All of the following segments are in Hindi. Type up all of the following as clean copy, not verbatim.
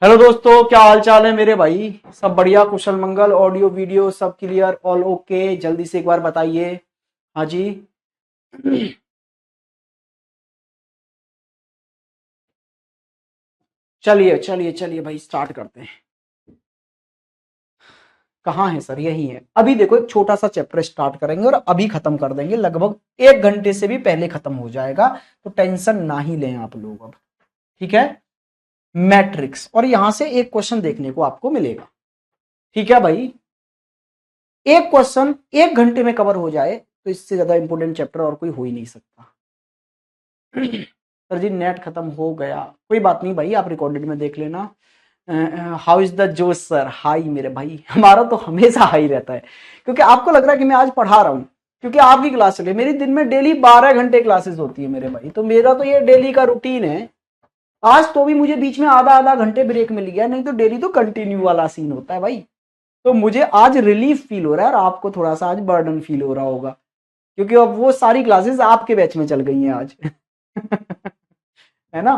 हेलो दोस्तों, क्या हाल चाल है मेरे भाई। सब बढ़िया, कुशल मंगल, ऑडियो वीडियो सब क्लियर, ऑल ओके। जल्दी से एक बार बताइए। हाँ जी। चलिए चलिए चलिए भाई, स्टार्ट करते हैं। कहाँ है सर? यही है। अभी देखो, एक छोटा सा चैप्टर स्टार्ट करेंगे और अभी खत्म कर देंगे। लगभग 1 घंटे से भी पहले खत्म हो जाएगा, तो टेंशन ना ही लें आप लोग अब। ठीक है। मैट्रिक्स, और यहां से एक क्वेश्चन देखने को आपको मिलेगा। ठीक है भाई। एक क्वेश्चन 1 घंटे में कवर हो जाए तो इससे ज्यादा इंपॉर्टेंट चैप्टर और कोई हो ही नहीं सकता। सर जी नेट खत्म हो गया, कोई बात नहीं भाई, आप रिकॉर्डेड में देख लेना। हाउ इज द जोश सर? हाई मेरे भाई, हमारा तो हमेशा हाई रहता है, क्योंकि आपको लग रहा है कि मैं आज पढ़ा रहा हूं, क्योंकि आपकी क्लास चले। मेरी दिन में डेली 12 घंटे क्लासेस होती है मेरे भाई, तो मेरा तो ये डेली का रूटीन है। आज तो भी मुझे बीच में आधा आधा घंटे ब्रेक मिल गया, नहीं तो डेली तो कंटिन्यू वाला सीन होता है भाई। तो मुझे आज रिलीफ फील हो रहा है, और आपको थोड़ा सा आज बर्डन फील हो रहा होगा, क्योंकि अब वो सारी क्लासेस आपके बैच में चल गई हैं आज। है ना।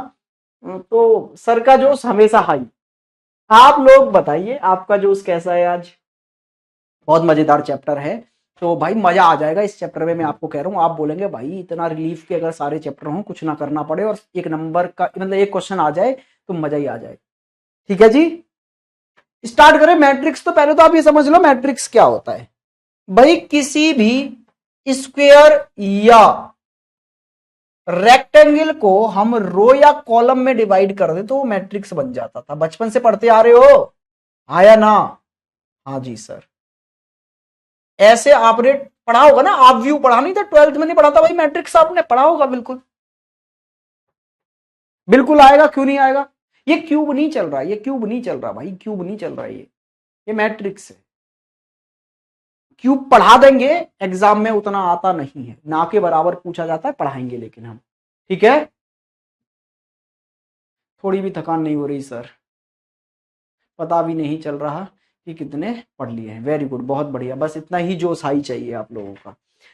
तो सर का जोश हमेशा हाई। आप लोग बताइए, आपका जोश कैसा है आज? बहुत मजेदार चैप्टर है, तो भाई मजा आ जाएगा इस चैप्टर में। मैं आपको कह रहा हूँ, आप बोलेंगे भाई इतना रिलीफ के अगर सारे चैप्टर हों, कुछ ना करना पड़े और एक नंबर का मतलब एक क्वेश्चन आ जाए, तो मजा ही आ जाए। ठीक है जी। स्टार्ट करें। मैट्रिक्स तो पहले तो आप ये समझ लो मैट्रिक्स क्या होता है। भाई किसी भी स्क्वायर या रेक्टेंगल को हम रो या कॉलम में डिवाइड कर दे तो वो मैट्रिक्स बन जाता था। बचपन से पढ़ते आ रहे हो, हाँ या ना? हाँ जी सर। ऐसे आपने पढ़ा होगा ना। आप व्यू पढ़ा नहीं था 12th में? नहीं पढ़ा था भाई? मैट्रिक्स आपने पढ़ा होगा बिल्कुल। बिल्कुल आएगा, क्यों नहीं आएगा। ये क्यूब नहीं चल रहा, ये क्यूब नहीं चल रहा भाई, क्यूब नहीं चल रहा। ये मैट्रिक्स है। क्यूब पढ़ा देंगे, एग्जाम में उतना आता नहीं है, ना के बराबर पूछा जाता है, पढ़ाएंगे लेकिन हम। ठीक है। थोड़ी भी थकान नहीं हो रही सर, पता भी नहीं चल रहा कि कितने पढ़ लिए हैं। वेरी गुड, बहुत बढ़िया। बस इतना ही जोश हाई चाहिए आप लोगों का।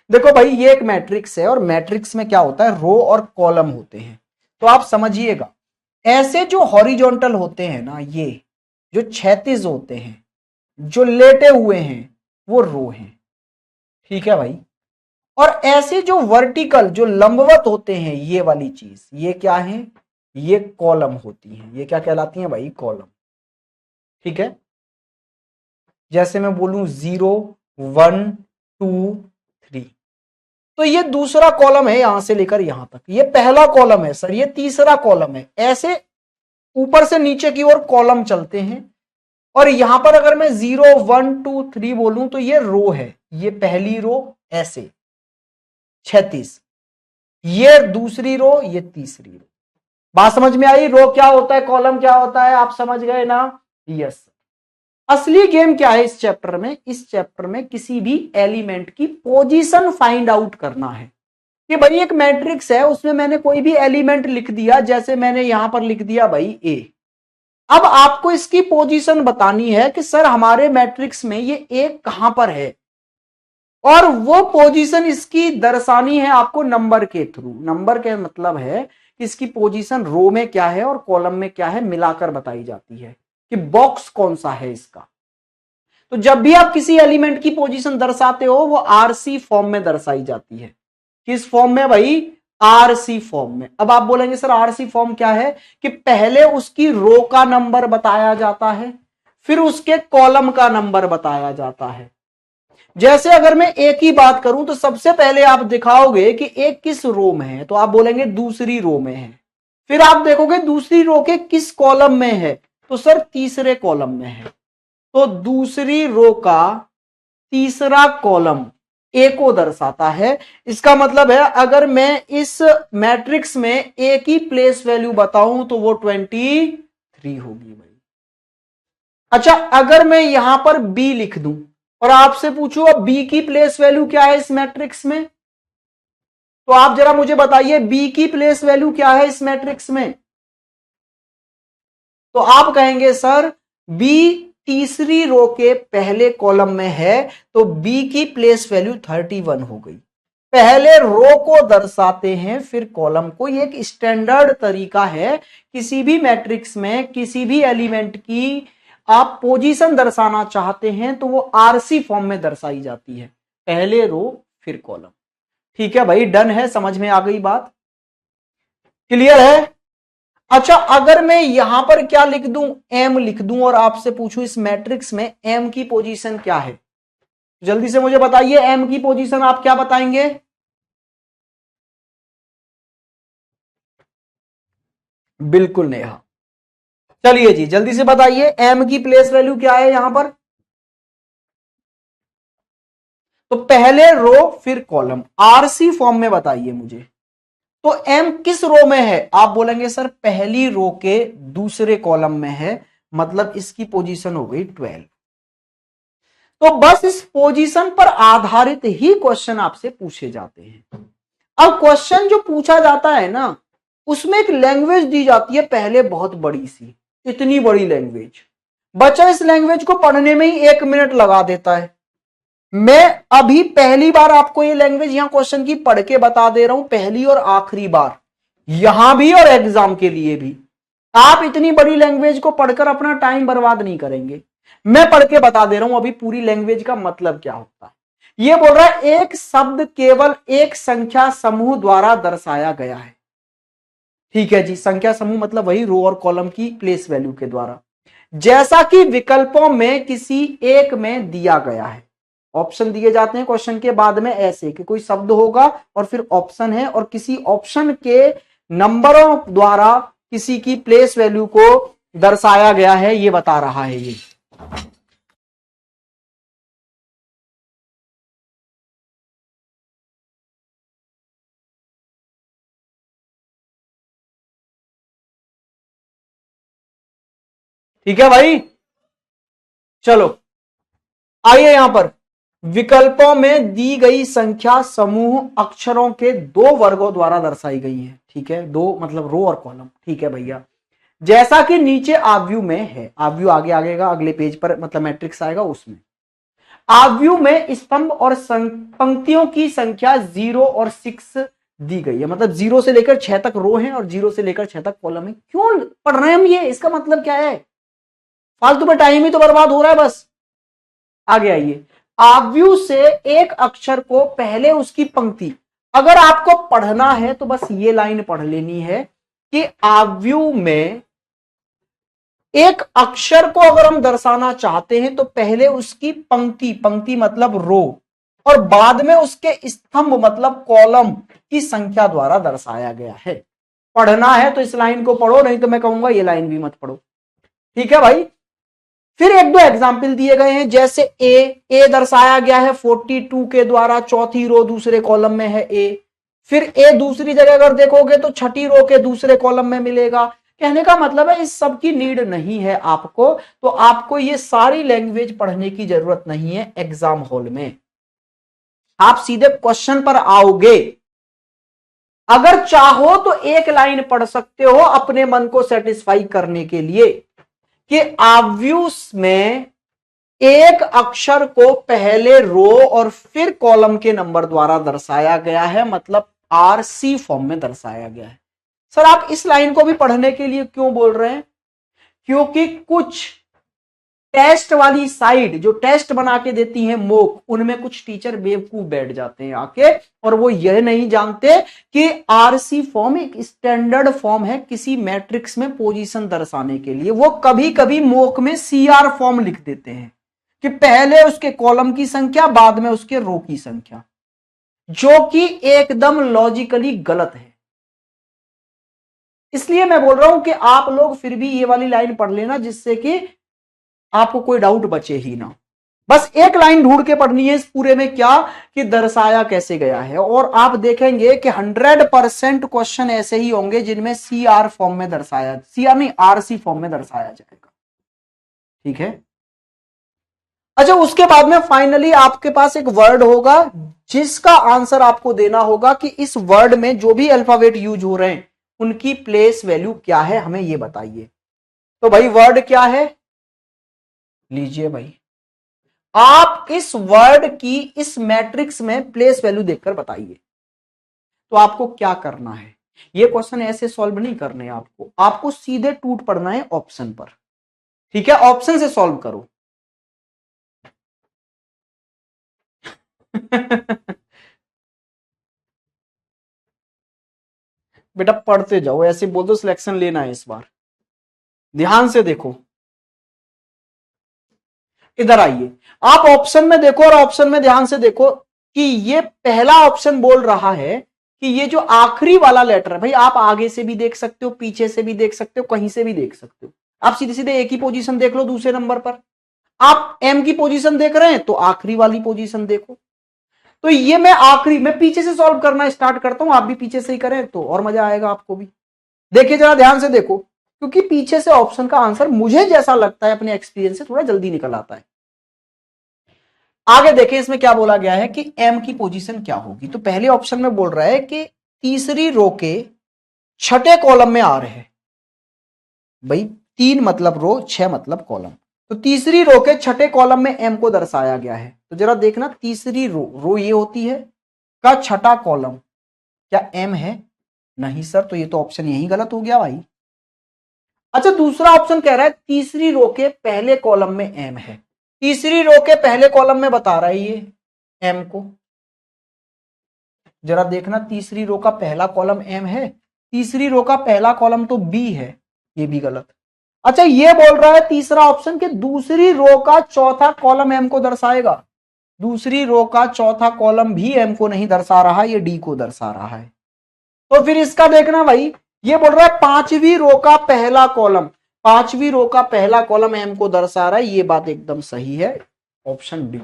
देखो भाई, ये एक मैट्रिक्स है, और मैट्रिक्स में क्या होता है, रो और कॉलम होते हैं। तो आप समझिएगा, ऐसे जो हॉरिजॉन्टल होते हैं ना, ये जो क्षैतिज होते हैं, जो लेटे हुए हैं, वो रो हैं। ठीक है भाई। और ऐसे जो वर्टिकल, जो लंबवत होते हैं, ये वाली चीज, ये क्या है? ये कॉलम होती हैं। ये क्या कहलाती हैं भाई? कॉलम। ठीक है। जैसे मैं बोलूं 0, 1, 2, 3, तो ये दूसरा कॉलम है, यहां से लेकर यहां तक। ये पहला कॉलम है सर, ये तीसरा कॉलम है। ऐसे ऊपर से नीचे की ओर कॉलम चलते हैं। और यहां पर अगर मैं 0, 1, 2, 3 बोलूं तो ये रो है। ये पहली रो, ऐसे 36। ये दूसरी रो, ये तीसरी रो। बात समझ में आई? रो क्या होता है, कॉलम क्या होता है, आप समझ गए ना? यस। असली गेम क्या है इस चैप्टर में? इस चैप्टर में किसी भी एलिमेंट की पोजीशन फाइंड आउट करना है। कि भाई एक मैट्रिक्स है, उसमें मैंने कोई भी एलिमेंट लिख दिया, जैसे मैंने यहां पर लिख दिया भाई ए। अब आपको इसकी पोजीशन बतानी है कि सर हमारे मैट्रिक्स में ये ए कहां पर है, और वो पोजीशन इसकी दर्शानी है आपको नंबर के थ्रू। नंबर के मतलब है कि इसकी पोजीशन रो में क्या है और कॉलम में क्या है, मिलाकर बताई जाती है कि बॉक्स कौन सा है इसका। तो जब भी आप किसी एलिमेंट की पोजीशन दर्शाते हो, वो आरसी फॉर्म में दर्शाई जाती है। किस फॉर्म में भाई? आरसी फॉर्म में। अब आप बोलेंगे सर आरसी फॉर्म क्या है? कि पहले उसकी रो का नंबर बताया जाता है, फिर उसके कॉलम का नंबर बताया जाता है। जैसे अगर मैं एक की बात करूं, तो सबसे पहले आप दिखाओगे कि एक किस रो में है, तो आप बोलेंगे दूसरी रो में है। फिर आप देखोगे दूसरी रो के किस कॉलम में है, तो सर तीसरे कॉलम में है। तो दूसरी रो का तीसरा कॉलम ए को दर्शाता है। इसका मतलब है अगर मैं इस मैट्रिक्स में ए की प्लेस वैल्यू बताऊं तो वो 23 होगी भाई। अच्छा, अगर मैं यहां पर बी लिख दूं और आपसे पूछूं अब बी की प्लेस वैल्यू क्या है इस मैट्रिक्स में, तो आप जरा मुझे बताइए बी की प्लेस वैल्यू क्या है इस मैट्रिक्स में। तो आप कहेंगे सर बी तीसरी रो के पहले कॉलम में है, तो बी की प्लेस वैल्यू 31 हो गई। पहले रो को दर्शाते हैं फिर कॉलम को। ये एक स्टैंडर्ड तरीका है, किसी भी मैट्रिक्स में किसी भी एलिमेंट की आप पोजीशन दर्शाना चाहते हैं तो वो आरसी फॉर्म में दर्शाई जाती है, पहले रो फिर कॉलम। ठीक है भाई, डन है, समझ में आ गई बात, क्लियर है। अच्छा, अगर मैं यहां पर क्या लिख दूं, एम लिख दूं और आपसे पूछूं इस मैट्रिक्स में एम की पोजीशन क्या है, जल्दी से मुझे बताइए एम की पोजीशन आप क्या बताएंगे। बिल्कुल नेहा, चलिए जी जल्दी से बताइए एम की प्लेस वैल्यू क्या है यहां पर। तो पहले रो फिर कॉलम, आरसी फॉर्म में बताइए मुझे। तो एम किस रो में है, आप बोलेंगे सर पहली रो के दूसरे कॉलम में है, मतलब इसकी पोजीशन हो गई 12। तो बस इस पोजीशन पर आधारित ही क्वेश्चन आपसे पूछे जाते हैं। अब क्वेश्चन जो पूछा जाता है ना, उसमें एक लैंग्वेज दी जाती है पहले बहुत बड़ी सी, इतनी बड़ी लैंग्वेज, बच्चा इस लैंग्वेज को पढ़ने में ही 1 मिनट लगा देता है। मैं अभी पहली बार आपको ये लैंग्वेज यहां क्वेश्चन की पढ़ के बता दे रहा हूं, पहली और आखिरी बार, यहां भी और एग्जाम के लिए भी। आप इतनी बड़ी लैंग्वेज को पढ़कर अपना टाइम बर्बाद नहीं करेंगे, मैं पढ़ के बता दे रहा हूं अभी पूरी लैंग्वेज का मतलब क्या होता है। यह बोल रहा है एक शब्द केवल एक संख्या समूह द्वारा दर्शाया गया है। ठीक है जी, संख्या समूह मतलब वही रो और कॉलम की प्लेस वैल्यू के द्वारा, जैसा कि विकल्पों में किसी एक में दिया गया है। ऑप्शन दिए जाते हैं क्वेश्चन के बाद में ऐसे कि कोई शब्द होगा और फिर ऑप्शन है, और किसी ऑप्शन के नंबरों द्वारा किसी की प्लेस वैल्यू को दर्शाया गया है, ये बता रहा है ये। ठीक है भाई, चलो आइए यहां पर, विकल्पों में दी गई संख्या समूह अक्षरों के दो वर्गों द्वारा दर्शाई गई है। ठीक है, दो मतलब रो और कॉलम। ठीक है भैया, जैसा कि नीचे आव्यू में है, आव्यू आगे आगेगा अगले पेज पर, मतलब मैट्रिक्स आएगा उसमें। आव्यू में स्तंभ और पंक्तियों की संख्या 0 और 6 दी गई है, मतलब 0 से लेकर 6 तक रो है और 0 से लेकर 6 तक कॉलम है। क्यों पढ़ रहे हैं हम ये, इसका मतलब क्या है, फालतू में टाइम ही तो बर्बाद हो रहा है बस। आगे आइए, आव्यू से एक अक्षर को पहले उसकी पंक्ति, अगर आपको पढ़ना है तो बस ये लाइन पढ़ लेनी है कि आव्यू में एक अक्षर को अगर हम दर्शाना चाहते हैं तो पहले उसकी पंक्ति, पंक्ति मतलब रो, और बाद में उसके स्तंभ मतलब कॉलम की संख्या द्वारा दर्शाया गया है। पढ़ना है तो इस लाइन को पढ़ो, नहीं तो मैं कहूंगा ये लाइन भी मत पढ़ो। ठीक है भाई, फिर एक दो एग्जाम्पल दिए गए हैं, जैसे ए दर्शाया गया है 42 के द्वारा, चौथी रो दूसरे कॉलम में है ए। फिर ए दूसरी जगह अगर देखोगे तो छठी रो के दूसरे कॉलम में मिलेगा। कहने का मतलब है इस सब की नीड नहीं है आपको, तो आपको ये सारी लैंग्वेज पढ़ने की जरूरत नहीं है एग्जाम हॉल में, आप सीधे क्वेश्चन पर आओगे। अगर चाहो तो एक लाइन पढ़ सकते हो अपने मन को सेटिस्फाई करने के लिए कि आव्यूस में एक अक्षर को पहले रो और फिर कॉलम के नंबर द्वारा दर्शाया गया है, मतलब आरसी फॉर्म में दर्शाया गया है। सर आप इस लाइन को भी पढ़ने के लिए क्यों बोल रहे हैं, क्योंकि कुछ टेस्ट वाली साइड जो टेस्ट बना के देती है मोक, उनमें कुछ टीचर बेवकूफ बैठ जाते हैं आके, और वो यह नहीं जानते कि आरसी फॉर्म एक स्टैंडर्ड फॉर्म है किसी मैट्रिक्स में पोजीशन दर्शाने के लिए। वो कभी कभी मोक में सीआर फॉर्म लिख देते हैं कि पहले उसके कॉलम की संख्या बाद में उसके रो की संख्या, जो कि एकदम लॉजिकली गलत है। इसलिए मैं बोल रहा हूं कि आप लोग फिर भी ये वाली लाइन पढ़ लेना, जिससे कि आपको कोई डाउट बचे ही ना। बस एक लाइन ढूंढ के पढ़नी है इस पूरे में, क्या कि दर्शाया कैसे गया है, और आप देखेंगे कि 100% क्वेश्चन ऐसे ही होंगे जिनमें सीआर फॉर्म में दर्शाया, सीआर नहीं आरसी फॉर्म में दर्शाया जाएगा। ठीक है, अच्छा उसके बाद में फाइनली आपके पास एक वर्ड होगा जिसका आंसर आपको देना होगा कि इस वर्ड में जो भी अल्फाबेट यूज हो रहे हैं उनकी प्लेस वैल्यू क्या है, हमें ये बताइए। तो भाई वर्ड क्या है, लीजिए भाई, आप इस वर्ड की इस मैट्रिक्स में प्लेस वैल्यू देखकर बताइए। तो आपको क्या करना है, ये क्वेश्चन ऐसे सॉल्व नहीं करने आपको, आपको सीधे टूट पड़ना है ऑप्शन पर। ठीक है, ऑप्शन से सॉल्व करो। बेटा पढ़ते जाओ, ऐसे बोल दो सिलेक्शन लेना है इस बार। ध्यान से देखो, इधर आइए, आप ऑप्शन में देखो और ऑप्शन में ध्यान से देखो कि ये पहला ऑप्शन बोल रहा है कि ये जो आखिरी वाला लेटर है, भाई आप आगे से भी देख सकते हो, पीछे से भी देख सकते हो, कहीं से भी देख सकते हो। आप सीधे सीधे एक ही पोजीशन देख लो दूसरे नंबर पर। आप एम की पोजीशन देख रहे हैं तो आखिरी वाली पोजीशन देखो। तो ये मैं पीछे से सॉल्व करना स्टार्ट करता हूं, आप भी पीछे से ही करें तो और मजा आएगा आपको भी। देखिए जरा ध्यान से देखो, क्योंकि पीछे से ऑप्शन का आंसर मुझे जैसा लगता है अपने एक्सपीरियंस से थोड़ा जल्दी निकल आता है। आगे देखें इसमें क्या बोला गया है कि एम की पोजीशन क्या होगी। तो पहले ऑप्शन में बोल रहा है कि तीसरी रो के छठे कॉलम में आ रहे हैं। भाई 3 मतलब रो, 6 मतलब कॉलम, तो तीसरी रो के छठे कॉलम में एम को दर्शाया गया है। तो जरा देखना, तीसरी रो ये होती है, का छठा कॉलम क्या एम है? नहीं सर, तो ये तो ऑप्शन यही गलत हो गया भाई। अच्छा, दूसरा ऑप्शन कह रहा है तीसरी रो के पहले कॉलम में एम है। तीसरी रो के पहले कॉलम में बता रहा है ये एम को। जरा देखना, तीसरी रो का पहला कॉलम एम है, तीसरी रो का पहला कॉलम तो बी है, ये भी गलत। अच्छा, ये बोल रहा है तीसरा ऑप्शन कि दूसरी रो का चौथा कॉलम एम को दर्शाएगा। दूसरी रो का चौथा कॉलम भी एम को नहीं दर्शा रहा, ये डी को दर्शा रहा है। तो फिर इसका देखना भाई, ये बोल रहा है पांचवी रो का पहला कॉलम, पांचवी रो का पहला कॉलम एम को दर्शा रहा है, ये बात एकदम सही है, ऑप्शन डी,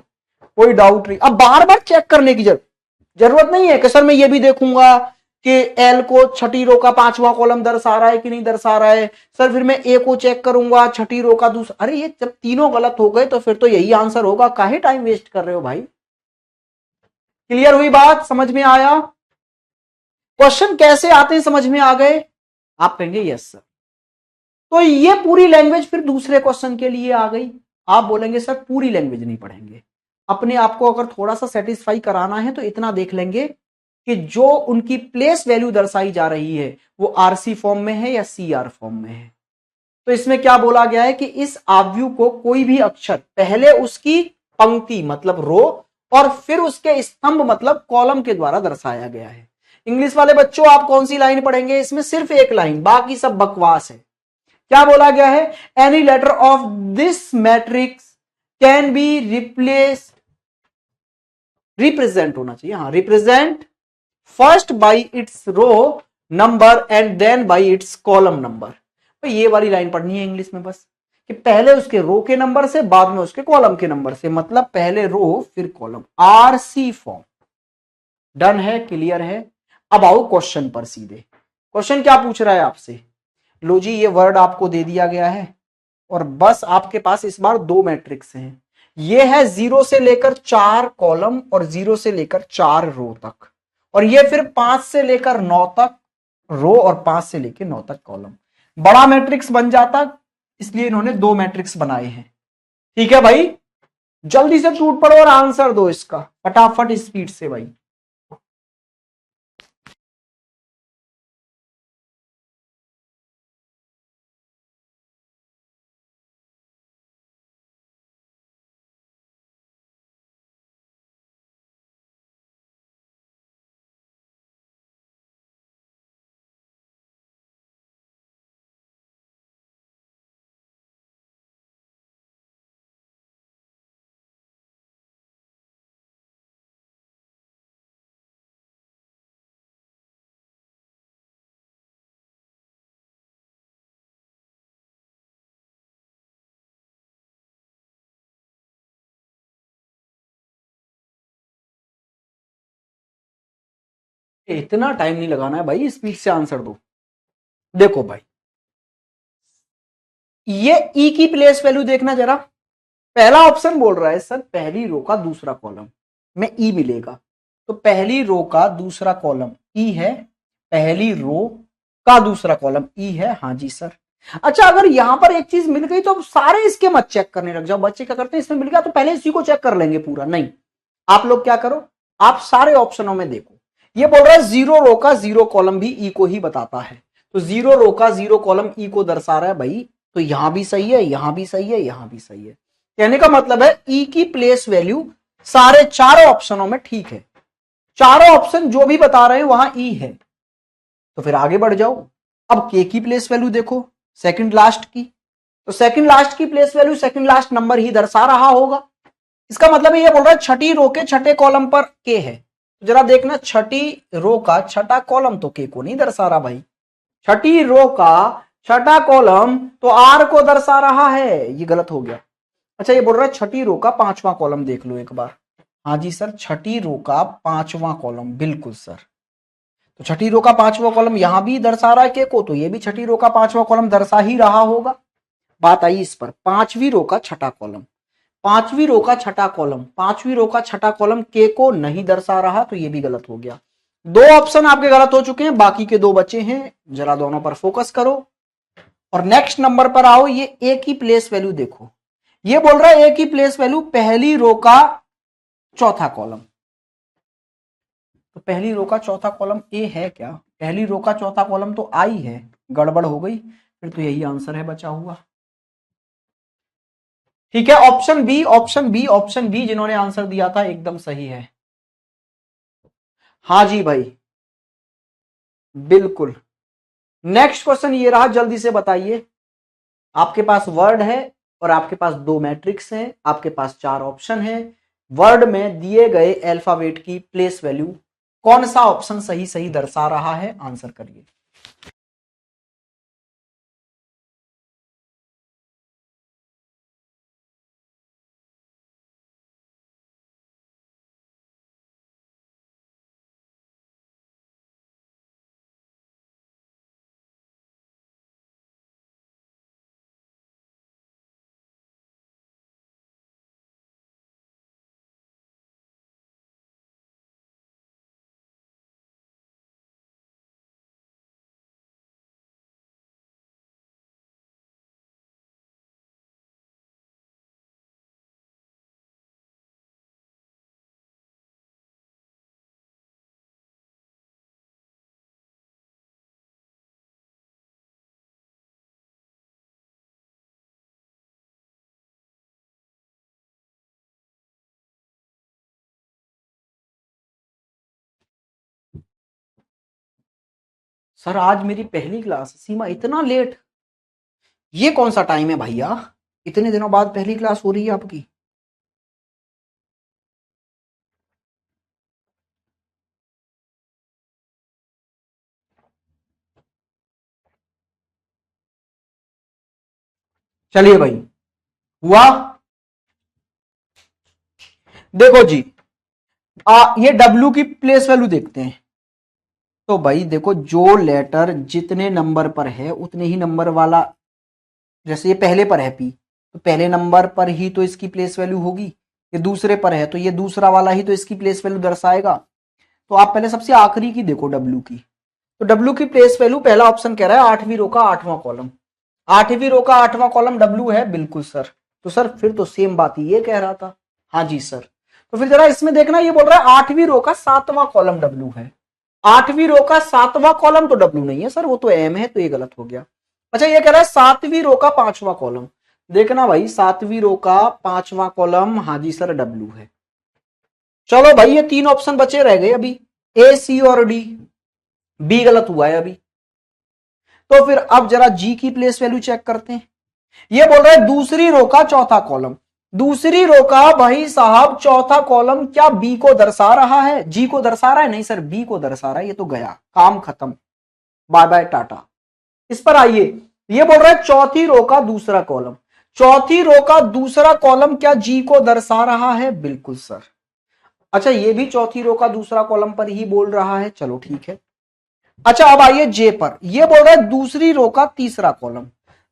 कोई डाउट नहीं। अब बार बार चेक करने की जरूरत नहीं है कि सर मैं ये भी देखूंगा कि एल को छठी रो का पांचवा कॉलम दर्शा रहा है कि नहीं दर्शा रहा है, सर फिर मैं ए को चेक करूंगा छठी रो का दूसरा। अरे ये जब तीनों गलत हो गए तो फिर तो यही आंसर होगा, काहे टाइम वेस्ट कर रहे हो भाई। क्लियर हुई बात, समझ में आया? क्वेश्चन कैसे आते हैं समझ में आ गए? आप कहेंगे यस सर। तो ये पूरी लैंग्वेज फिर दूसरे क्वेश्चन के लिए आ गई। आप बोलेंगे सर पूरी लैंग्वेज नहीं पढ़ेंगे, अपने आप को अगर थोड़ा सा सेटिस्फाई कराना है तो इतना देख लेंगे कि जो उनकी प्लेस वैल्यू दर्शाई जा रही है वो आरसी फॉर्म में है या सीआर फॉर्म में है। तो इसमें क्या बोला गया है कि इस आव्यू को कोई भी अक्षर पहले उसकी पंक्ति मतलब रो और फिर उसके स्तंभ मतलब कॉलम के द्वारा दर्शाया गया है। इंग्लिश वाले बच्चों आप कौन सी लाइन पढ़ेंगे? इसमें सिर्फ एक लाइन, बाकी सब बकवास है। क्या बोला गया है? Any letter of this matrix can be represent होना चाहिए, हाँ, represent first by its row number and then by its column number. तो ये वाली लाइन पढ़नी है इंग्लिश में बस, कि पहले उसके रो के नंबर से बाद में उसके कॉलम के नंबर से, मतलब पहले रो फिर कॉलम, आरसी फॉर्म। डन है, क्लियर है? अब आओ क्वेश्चन पर सीधे। क्वेश्चन क्या पूछ रहा है आपसे? लो जी, ये वर्ड आपको दे दिया गया है और बस आपके पास इस बार 2 मैट्रिक्स हैं। ये है 0 से लेकर 4 कॉलम और 0 से लेकर 4 रो तक, और ये फिर 5 से लेकर 9 तक रो और 5 से लेकर 9 तक कॉलम। बड़ा मैट्रिक्स बन जाता, इसलिए इन्होंने 2 मैट्रिक्स बनाए हैं। ठीक है भाई, जल्दी से टूट पड़ो और आंसर दो इसका फटाफट स्पीड से भाई। इतना टाइम नहीं लगाना है भाई, स्पीड से आंसर दो। देखो भाई, ये ई की प्लेस वैल्यू देखना जरा। पहला ऑप्शन बोल रहा है सर पहली रो का दूसरा कॉलम में ई मिलेगा, तो पहली रो का दूसरा कॉलम ई है, पहली रो का दूसरा कॉलम ई है, हाँ जी सर। अच्छा, अगर यहां पर एक चीज मिल गई तो सारे इसके मत चेक करने लग जाओ। बच्चे क्या करते हैं, इसमें मिल गया तो पहले इसी को चेक कर लेंगे पूरा, नहीं। आप लोग क्या करो, आप सारे ऑप्शनों में देखो, ये बोल रहा है जीरो रो का जीरो कॉलम भी ई को ही बताता है, तो जीरो रो का जीरो कॉलम ई को दर्शा रहा है भाई, तो यहां भी सही है, यहां भी सही है, यहां भी सही है। कहने का मतलब है ई की प्लेस वैल्यू सारे चारों ऑप्शनों में ठीक है, चारों ऑप्शन जो भी बता रहे हैं वहां ई है। तो फिर आगे बढ़ जाओ, अब के की प्लेस वैल्यू देखो, सेकंड लास्ट की, तो सेकंड लास्ट की place value second last number ही दर्शा रहा होगा। इसका मतलब ये बोल रहा है छठी रो के छठे कॉलम पर के है, तो जरा देखना छठी रो का छठा कॉलम तो के को नहीं दर्शा रहा भाई, छठी रो का छठा कॉलम तो आर को दर्शा रहा है, ये गलत हो गया। अच्छा ये बोल रहा है छठी रो का पांचवा कॉलम देख लो एक बार, हाँ जी सर छठी रो का पांचवा कॉलम, बिल्कुल सर, तो छठी रो का पांचवा कॉलम यहां भी दर्शा रहा है के को, तो ये भी छठी रो का पांचवा कॉलम दर्शा ही रहा होगा। बात आई इस पर, पांचवी रो का छठा कॉलम, पांचवी रो का छठा कॉलम, पांचवी रो का छठा कॉलम के को नहीं दर्शा रहा, तो ये भी गलत हो गया। दो ऑप्शन आपके गलत हो चुके हैं, बाकी के दो बचे हैं, जरा दोनों पर फोकस करो और नेक्स्ट नंबर पर आओ। ये ए की प्लेस वैल्यू देखो, ये बोल रहा है ए की प्लेस वैल्यू पहली रो का चौथा कॉलम, तो पहली रो का चौथा कॉलम ए है क्या? पहली रो का चौथा कॉलम तो आई है, गड़बड़ हो गई, फिर तो यही आंसर है बचा हुआ। ठीक है, option b, option b, option b जिन्होंने आंसर दिया था एकदम सही है। हाँ जी भाई बिल्कुल। नेक्स्ट क्वेश्चन ये रहा, जल्दी से बताइए। आपके पास वर्ड है और आपके पास दो मैट्रिक्स हैं, आपके पास चार ऑप्शन है, वर्ड में दिए गए अल्फाबेट की प्लेस वैल्यू कौन सा ऑप्शन सही सही दर्शा रहा है, आंसर करिए। सर आज मेरी पहली क्लास, सीमा इतना लेट, ये कौन सा टाइम है भैया, इतने दिनों बाद पहली क्लास हो रही है आपकी? चलिए भाई, हुआ। देखो जी, ये डब्ल्यू की प्लेस वैल्यू देखते हैं, तो भाई देखो जो लेटर जितने नंबर पर है उतने ही नंबर वाला, जैसे ये पहले पर है पी, तो पहले नंबर पर ही तो इसकी प्लेस वैल्यू होगी, ये दूसरे पर है तो ये दूसरा वाला ही तो इसकी प्लेस वैल्यू दर्शाएगा। तो आप पहले सबसे आखिरी की देखो डब्ल्यू की, तो डब्ल्यू की प्लेस वैल्यू पहला ऑप्शन कह रहा है आठवीं रो का आठवां कॉलम, आठवीं रो का आठवां कॉलम डब्ल्यू है, बिल्कुल सर। तो सर फिर तो सेम बात ही ये कह रहा था, हाँ जी सर। तो फिर जरा इसमें देखना, ये बोल रहा है आठवीं रो का सातवां कॉलम डब्ल्यू है, आठवीं रो का सातवां कॉलम तो डब्ल्यू नहीं है सर, वो तो एम है, तो ये गलत हो गया। अच्छा ये कह रहा है सातवीं रो का पांचवा कॉलम, देखना भाई सातवीं रो का पांचवा कॉलम, हाँ जी सर डब्ल्यू है। चलो भाई ये तीन ऑप्शन बचे रह गए अभी, ए सी और डी, बी गलत हुआ है अभी। तो फिर अब जरा जी की प्लेस वैल्यू चेक करते हैं। ये बोल रहा है दूसरी रो का चौथा कॉलम, दूसरी रो का भाई साहब चौथा कॉलम क्या बी को दर्शा रहा है, जी को दर्शा रहा है? नहीं सर, बी को दर्शा रहा है, ये तो गया, काम खत्म, बाय बाय टाटा। इस पर आइए, ये बोल रहा है चौथी रो का दूसरा कॉलम, चौथी रो का दूसरा कॉलम क्या जी को दर्शा रहा है? बिल्कुल सर। अच्छा ये भी चौथी रो का दूसरा कॉलम पर ही बोल रहा है, चलो ठीक है। अच्छा अब आइए जे पर, यह बोल रहा है दूसरी रो का तीसरा कॉलम,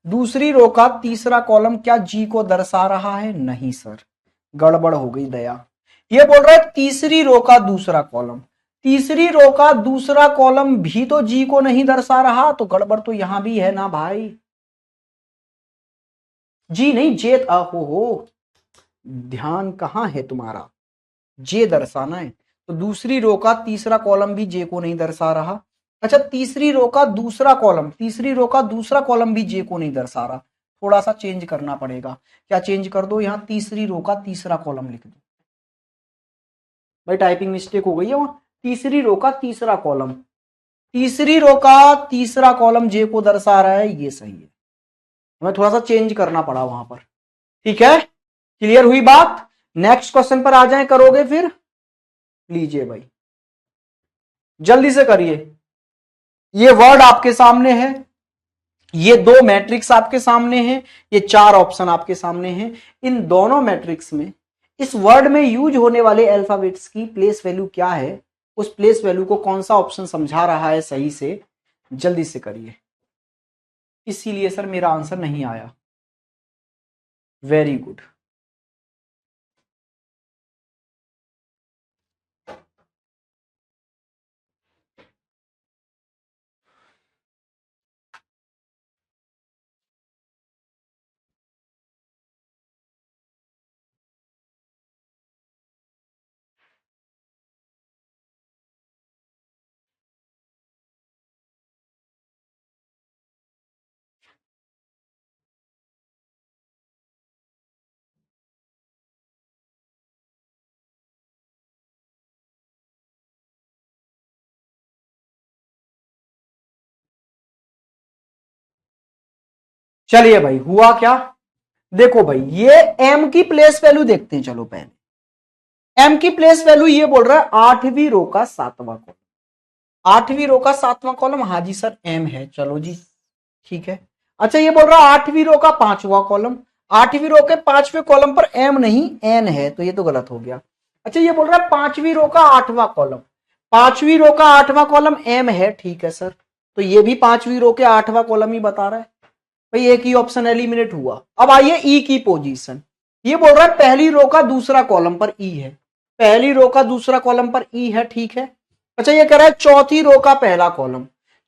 दूसरी रो का तीसरा कॉलम क्या जी को दर्शा रहा है? नहीं सर, गड़बड़ हो गई दया। यह बोल रहा है तीसरी रो का दूसरा कॉलम, तीसरी रो का दूसरा कॉलम भी तो जी को नहीं दर्शा रहा, तो गड़बड़ तो यहां भी है ना भाई, जी नहीं जे, हो ध्यान कहां है तुम्हारा, जे दर्शाना है, तो दूसरी रो का तीसरा कॉलम भी जे को नहीं दर्शा रहा। अच्छा, तीसरी रो का दूसरा कॉलम भी जे को नहीं दर्शा रहा। थोड़ा सा चेंज करना पड़ेगा। क्या चेंज कर दो, यहां तीसरी रो का तीसरा कॉलम लिख दो। भाई टाइपिंग मिस्टेक हो गई है वहां। तीसरी रो का तीसरा कॉलम जे को दर्शा रहा है, ये सही है। हमें थोड़ा सा चेंज करना पड़ा वहां पर। ठीक है, क्लियर हुई बात। नेक्स्ट क्वेश्चन पर आ जाएं, करोगे फिर? लीजिए भाई, जल्दी से करिए। ये वर्ड आपके सामने है, ये दो मैट्रिक्स आपके सामने हैं, ये चार ऑप्शन आपके सामने हैं। इन दोनों मैट्रिक्स में इस वर्ड में यूज होने वाले अल्फाबेट्स की प्लेस वैल्यू क्या है, उस प्लेस वैल्यू को कौन सा ऑप्शन समझा रहा है सही से, जल्दी से करिए। इसीलिए सर मेरा आंसर नहीं आया। Very good. चलिए भाई, हुआ क्या? देखो भाई, ये एम की प्लेस वैल्यू देखते हैं। चलो पहले एम की प्लेस वैल्यू ये बोल रहा है आठवीं रो का सातवां कॉलम। आठवीं रो का सातवां कॉलम, हाँ जी सर एम है, चलो जी ठीक है। अच्छा, ये बोल रहा है आठवीं रो का पांचवा कॉलम। आठवीं रो के पांचवें कॉलम पर एम नहीं एन है, तो ये तो गलत हो गया। अच्छा, ये बोल रहा है पांचवीं रो का आठवां कॉलम। पांचवीं रो का आठवां कॉलम एम है, ठीक है सर, तो ये भी पांचवीं रो के आठवां कॉलम ही बता रहा है। भाई एक ही ऑप्शन एलिमिनेट हुआ। अब आइए ई की पोजीशन। ये बोल रहा है पहली रो का दूसरा कॉलम पर ई है, पहली रो का दूसरा कॉलम पर ई है, ठीक है। अच्छा, ये कह रहा है चौथी रो का पहला कॉलम।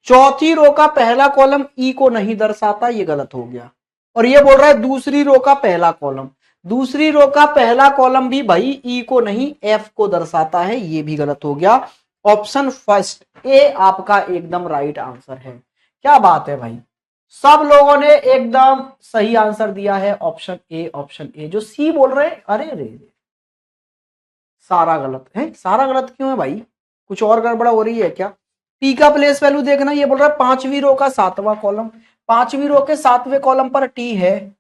चौथी रो का पहला कॉलम ई को नहीं दर्शाता, ये गलत हो गया। और ये बोल रहा है दूसरी रो का पहला कॉलम। दूसरी रो का पहला कॉलम भी भाई ई को नहीं एफ को दर्शाता है, ये भी गलत हो गया। ऑप्शन फर्स्ट ए आपका एकदम राइट आंसर है। क्या बात है भाई, सब लोगों ने एकदम सही आंसर दिया है। Option A. जो सी बोल रहे हैं, अरे रे सारा गलत है। सारा गलत क्यों है भाई, कुछ और गड़बड़ हो रही है क्या? टी का प्लेस वैल्यू देखना, ये बोल रहा है पांचवी रो का सातवां कॉलम। पांचवी रो के सातवें कॉलम पर टी है।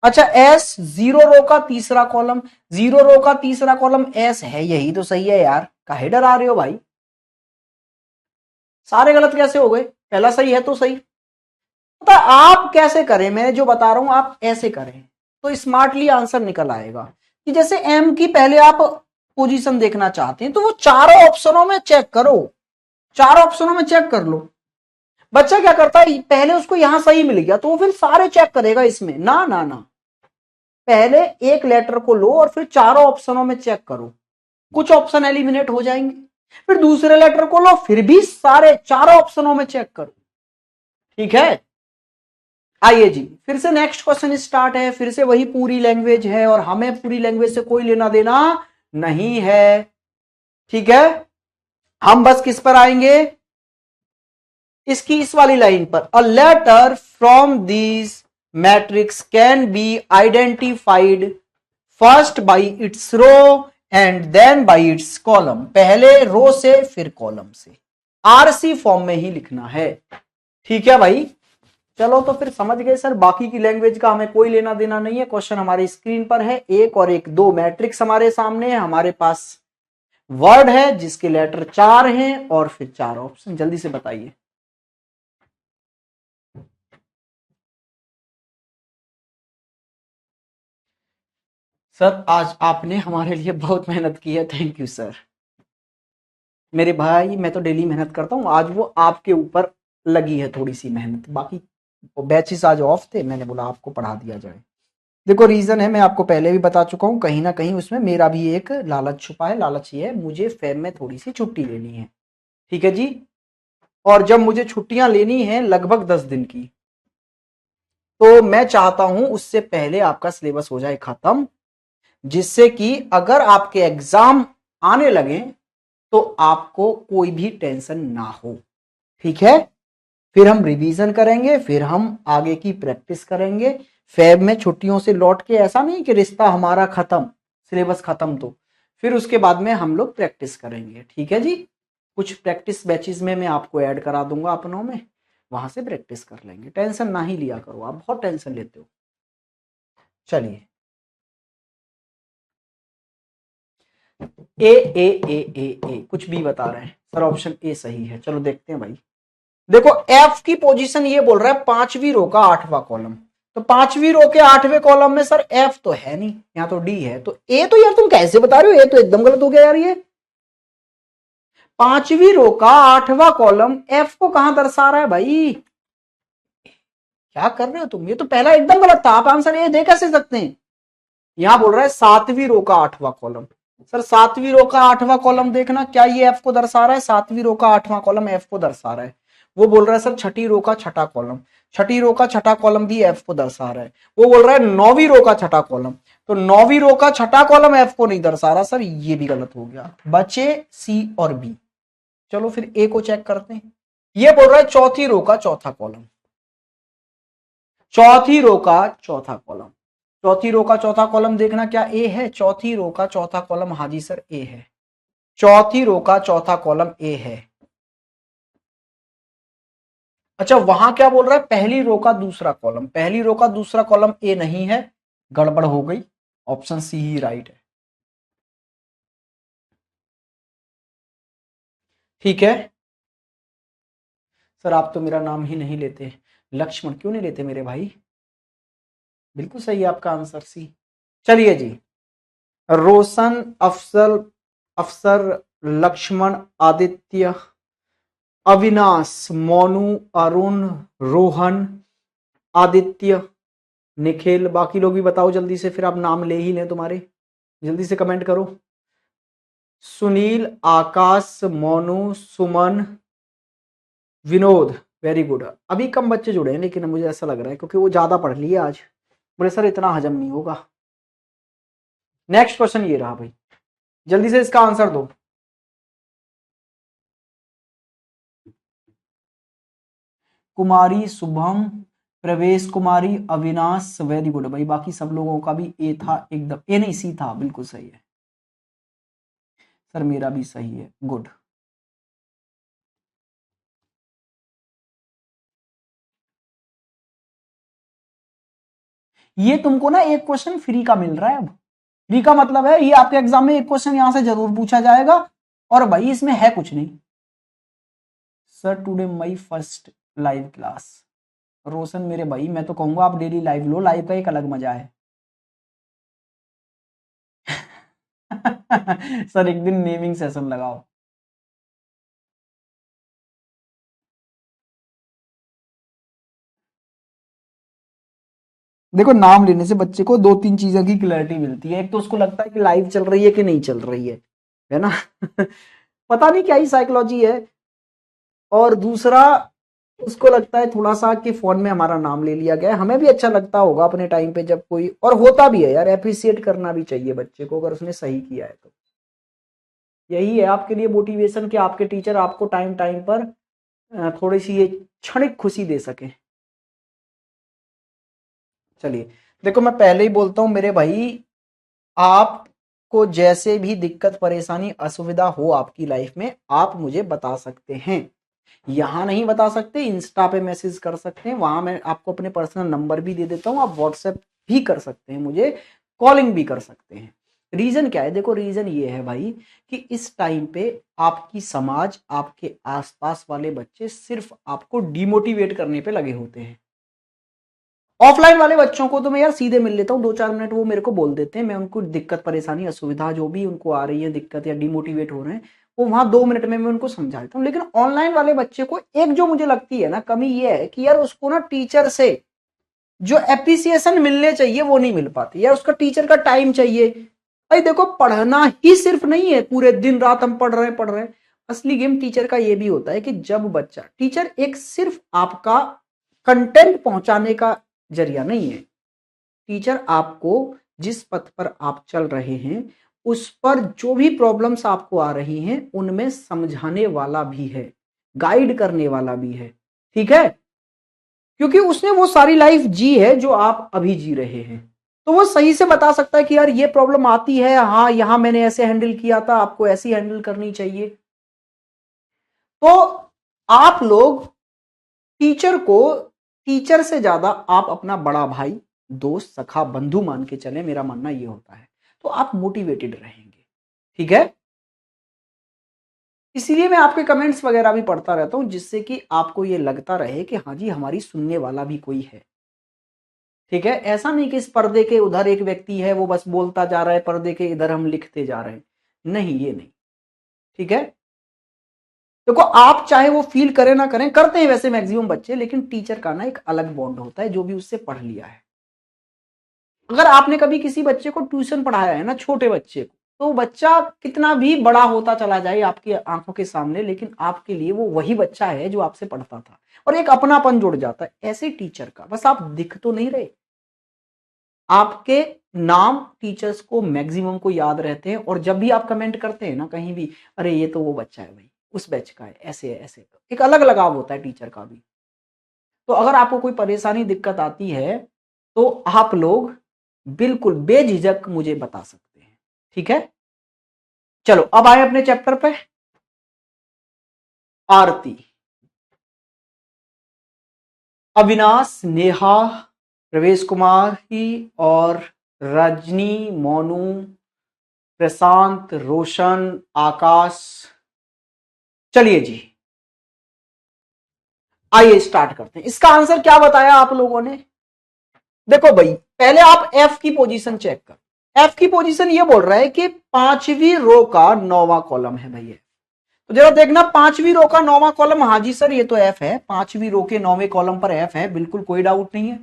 अच्छा, एस जीरो रो का तीसरा कॉलम। जीरो रो का तीसरा कॉलम एस है, यही तो सही है यार, काहे डरा रहे हो भाई? सारे गलत कैसे हो गए? पहला सही है तो सही। तो आप कैसे करें, मैं जो बता रहा हूं आप ऐसे करें तो स्मार्टली आंसर निकल आएगा। कि जैसे एम की पहले आप पोजीशन देखना चाहते हैं तो वो चारों ऑप्शनों में चेक करो, चारों ऑप्शनों में चेक कर लो। बच्चा क्या करता है, पहले उसको यहां सही मिल गया तो वो फिर सारे चेक करेगा इसमें, ना ना ना, पहले एक लेटर को लो और फिर चारों ऑप्शनों में चेक करो। कुछ ऑप्शन एलिमिनेट हो जाएंगे, फिर दूसरे लेटर को लो, फिर भी सारे चारों ऑप्शनों में चेक करो। ठीक है, आइए जी, फिर से नेक्स्ट क्वेश्चन स्टार्ट है। फिर से वही पूरी लैंग्वेज है और हमें पूरी लैंग्वेज से कोई लेना देना नहीं है। ठीक है, हम बस किस पर आएंगे, इसकी इस वाली लाइन पर। A letter from this matrix can be identified first by its row and then by its column. पहले रो से फिर कॉलम से, आरसी फॉर्म में ही लिखना है। ठीक है भाई, चलो तो फिर समझ गए सर, बाकी की लैंग्वेज का हमें कोई लेना देना नहीं है। क्वेश्चन हमारी स्क्रीन पर है, एक और एक दो मैट्रिक्स हमारे सामने है, हमारे पास वर्ड है जिसके लेटर चार हैं और फिर चार ऑप्शन। जल्दी से बताइए। सर आज आपने हमारे लिए बहुत मेहनत की है, थैंक यू सर। मेरे भाई मैं तो डेली मेहनत करता हूँ, आज वो आपके ऊपर लगी है थोड़ी सी मेहनत। बाकी बैचेस आज ऑफ थे, मैंने बोला आपको पढ़ा दिया जाए। देखो रीजन है, मैं आपको पहले भी बता चुका हूँ, कहीं ना कहीं उसमें मेरा भी एक लालच छुपा है। लालच ये है, मुझे फेब में थोड़ी सी छुट्टी लेनी है। ठीक है जी, और जब मुझे छुट्टियां लेनी है लगभग 10 दिन की, तो मैं चाहता हूं उससे पहले आपका सिलेबस हो जाए खत्म, जिससे कि अगर आपके एग्जाम आने लगे तो आपको कोई भी टेंशन ना हो, ठीक है। फिर हम रिवीजन करेंगे, फिर हम आगे की प्रैक्टिस करेंगे। फेब में छुट्टियों से लौट के ऐसा नहीं कि रिश्ता हमारा खत्म, सिलेबस खत्म, तो फिर उसके बाद में हम लोग प्रैक्टिस करेंगे, ठीक है जी। कुछ प्रैक्टिस बैचेस में मैं आपको ऐड करा दूंगा अपनों में, वहां से प्रैक्टिस कर लेंगे। टेंशन ना ही लिया करो, आप बहुत टेंशन लेते हो। चलिए, ए कुछ भी बता रहे हैं सर, ऑप्शन ए सही है। चलो देखते हैं भाई। देखो एफ की पोजीशन ये बोल रहा है पांचवी रो का आठवां कॉलम, तो पांचवी रो के आठवें कॉलम में सर एफ तो है नहीं, यहां तो डी है, तो ए तो यार तुम कैसे बता रहे हो, ए तो एकदम गलत हो गया यार। ये पांचवी रो का आठवां कॉलम एफ को कहां दर्शा रहा है भाई, क्या कर रहे हो तुम, ये तो पहला एकदम गलत था, आप आंसर ए दे कैसे सकते हैं। यहां बोल रहा है सातवीं रो का आठवां कॉलम, सर सातवीं रो का आठवां कॉलम देखना, क्या ये एफ को दर्शा रहा है, सातवीं रो का आठवां कॉलम एफ को दर्शा रहा है। वो बोल रहा है सर छठी रो का छठा कॉलम, छठी रो का छठा कॉलम भी एफ को दर्शा रहा है। वो बोल रहा है नौवीं रो का छठा कॉलम, तो नौवीं रो का छठा कॉलम एफ को नहीं दर्शा रहा सर, ये भी गलत हो गया, बचे सी और बी। चलो फिर ए को चेक करते हैं। ये बोल रहा है चौथी रो का चौथा कॉलम, चौथी रो का चौथा कॉलम, चौथी रो का चौथा कॉलम देखना, क्या ए है, चौथी रो का चौथा कॉलम, हाँ जी सर ए है, चौथी रो का चौथा कॉलम ए है। अच्छा वहां क्या बोल रहा है, पहली रो का दूसरा कॉलम, पहली रो का दूसरा कॉलम ए नहीं है, गड़बड़ हो गई, ऑप्शन सी ही राइट है, ठीक है। सर आप तो मेरा नाम ही नहीं लेते, लक्ष्मण क्यों नहीं लेते मेरे भाई, बिल्कुल सही है आपका आंसर सी। चलिए जी, रोशन, अफसल, अफसर, लक्ष्मण, आदित्य, अविनाश, मोनू, अरुण, रोहन, आदित्य, निखिल, बाकी लोग भी बताओ जल्दी से, फिर आप नाम ले ही लें तुम्हारे, जल्दी से कमेंट करो। सुनील, आकाश, मोनू, सुमन, विनोद, वेरी गुड। अभी कम बच्चे जुड़े हैं लेकिन मुझे ऐसा लग रहा है क्योंकि वो ज्यादा पढ़ लिए आज, बोले सर इतना हजम नहीं होगा। नेक्स्ट क्वेश्चन ये रहा भाई, जल्दी से इसका आंसर दो। कुमारी, शुभम, प्रवेश कुमारी, अविनाश, वेरी गुड भाई, बाकी सब लोगों का भी ए था, एकदम ए नहीं सी था, बिल्कुल सही है सर, मेरा भी सही है, गुड। ये तुमको ना एक क्वेश्चन फ्री का मिल रहा है अब, फ्री का मतलब है ये आपके एग्जाम में एक क्वेश्चन यहां से जरूर पूछा जाएगा, और भाई इसमें है कुछ नहीं। Sir today my first live class, Roshan मेरे भाई मैं तो कहूंगा आप डेली लाइव लो, लाइव का एक अलग मजा है। सर एक दिन नेमिंग सेशन लगाओ। देखो नाम लेने से बच्चे को दो तीन चीजों की क्लैरिटी मिलती है, एक तो उसको लगता है कि लाइव चल रही है कि नहीं चल रही है ना। पता नहीं क्या ही साइकोलॉजी है, और दूसरा उसको लगता है थोड़ा सा कि फोन में हमारा नाम ले लिया गया है। हमें भी अच्छा लगता होगा अपने टाइम पे जब कोई, और होता भी है यार, अप्रिसिएट करना भी चाहिए बच्चे को अगर उसने सही किया है तो। यही है आपके लिए मोटिवेशन कि आपके टीचर आपको टाइम टाइम पर थोड़ी सी ये क्षणिक खुशी दे सके। चलिए देखो मैं पहले ही बोलता हूं मेरे भाई, आपको जैसे भी दिक्कत परेशानी असुविधा हो आपकी लाइफ में, आप मुझे बता सकते हैं, यहां नहीं बता सकते, इंस्टा पे मैसेज कर सकते हैं, वहां मैं आपको अपने पर्सनल नंबर भी दे देता हूं, आप व्हाट्सएप भी कर सकते हैं, मुझे कॉलिंग भी कर सकते हैं। रीजन क्या है, देखो रीजन ये है भाई कि इस टाइम पे आपकी समाज, आपके आसपास वाले बच्चे सिर्फ आपको डिमोटिवेट करने पे लगे होते हैं। ऑफलाइन वाले बच्चों को तो मैं यार सीधे मिल लेता हूँ, 2-4 मिनट वो मेरे को बोल देते हैं, मैं उनको दिक्कत परेशानी असुविधा जो भी उनको आ रही है दिक्कत या डिमोटिवेट हो रहे हैं, वो वहां 2 मिनट में मैं उनको समझा देता हूँ। लेकिन ऑनलाइन वाले बच्चे को एक जो मुझे लगती है ना कमी ये है कि यार उसको ना टीचर से जो एप्रिसिएशन मिलने चाहिए वो नहीं मिल पाती यार, उसका टीचर का टाइम चाहिए। भाई देखो पढ़ना ही सिर्फ नहीं है, पूरे दिन रात हम पढ़ रहे हैं। असली गेम टीचर का ये भी होता है कि जब बच्चा, टीचर एक सिर्फ आपका कंटेंट पहुंचाने का जरिया नहीं है, टीचर आपको जिस पथ पर आप चल रहे हैं उस पर जो भी प्रॉब्लम्स आपको आ रही हैं उनमें समझाने वाला भी है, गाइड करने वाला भी है, ठीक है, क्योंकि उसने वो सारी लाइफ जी है जो आप अभी जी रहे हैं, तो वो सही से बता सकता है कि यार ये प्रॉब्लम आती है, हाँ यहां मैंने ऐसे हैंडल किया था, आपको ऐसी हैंडल करनी चाहिए। तो आप लोग टीचर को, टीचर से ज्यादा आप अपना बड़ा भाई, दोस्त, सखा, बंधु मान के चले, मेरा मानना ये होता है, तो आप मोटिवेटेड रहेंगे, ठीक है। इसीलिए मैं आपके कमेंट्स वगैरह भी पढ़ता रहता हूं, जिससे कि आपको ये लगता रहे कि हाँ जी हमारी सुनने वाला भी कोई है, ठीक है। ऐसा नहीं कि इस पर्दे के उधर एक व्यक्ति है वो बस बोलता जा रहा है, पर्दे के इधर हम लिखते जा रहे हैं, नहीं, ये नहीं, ठीक है। देखो आप चाहे वो फील करें ना करें, करते हैं वैसे मैक्सिमम बच्चे, लेकिन टीचर का ना एक अलग बॉन्ड होता है जो भी उससे पढ़ लिया है। अगर आपने कभी किसी बच्चे को ट्यूशन पढ़ाया है ना, छोटे बच्चे को, तो बच्चा कितना भी बड़ा होता चला जाए आपकी आंखों के सामने, लेकिन आपके लिए वो वही बच्चा है जो आपसे पढ़ता था, और एक अपनापन जुड़ जाता है। ऐसे टीचर का, बस आप दिख तो नहीं रहे, आपके नाम टीचर्स को मैक्सिमम को याद रहते हैं, और जब भी आप कमेंट करते हैं ना कहीं भी, अरे ये तो वो बच्चा है भाई, उस बैच का है, ऐसे है, ऐसे, एक अलग लगाव होता है टीचर का भी। तो अगर आपको कोई परेशानी दिक्कत आती है तो आप लोग बिल्कुल बेझिझक मुझे बता सकते हैं, ठीक है। चलो अब आए अपने चैप्टर पे। आरती, अविनाश, नेहा, प्रवेश कुमार ही, और रजनी, मोनू, प्रशांत, रोशन, आकाश। चलिए जी, आइए स्टार्ट करते हैं। इसका आंसर क्या बताया आप लोगों ने? देखो भाई, पहले आप एफ की पोजीशन चेक कर। एफ की पोजीशन ये बोल रहा है कि पांचवी रो का 9वां कॉलम है भैया। तो जरा देखना, पांचवी रो का 9वां कॉलम, हाँ जी सर ये तो एफ है, पांचवी रो के 9वें कॉलम पर एफ है, बिल्कुल कोई डाउट नहीं है।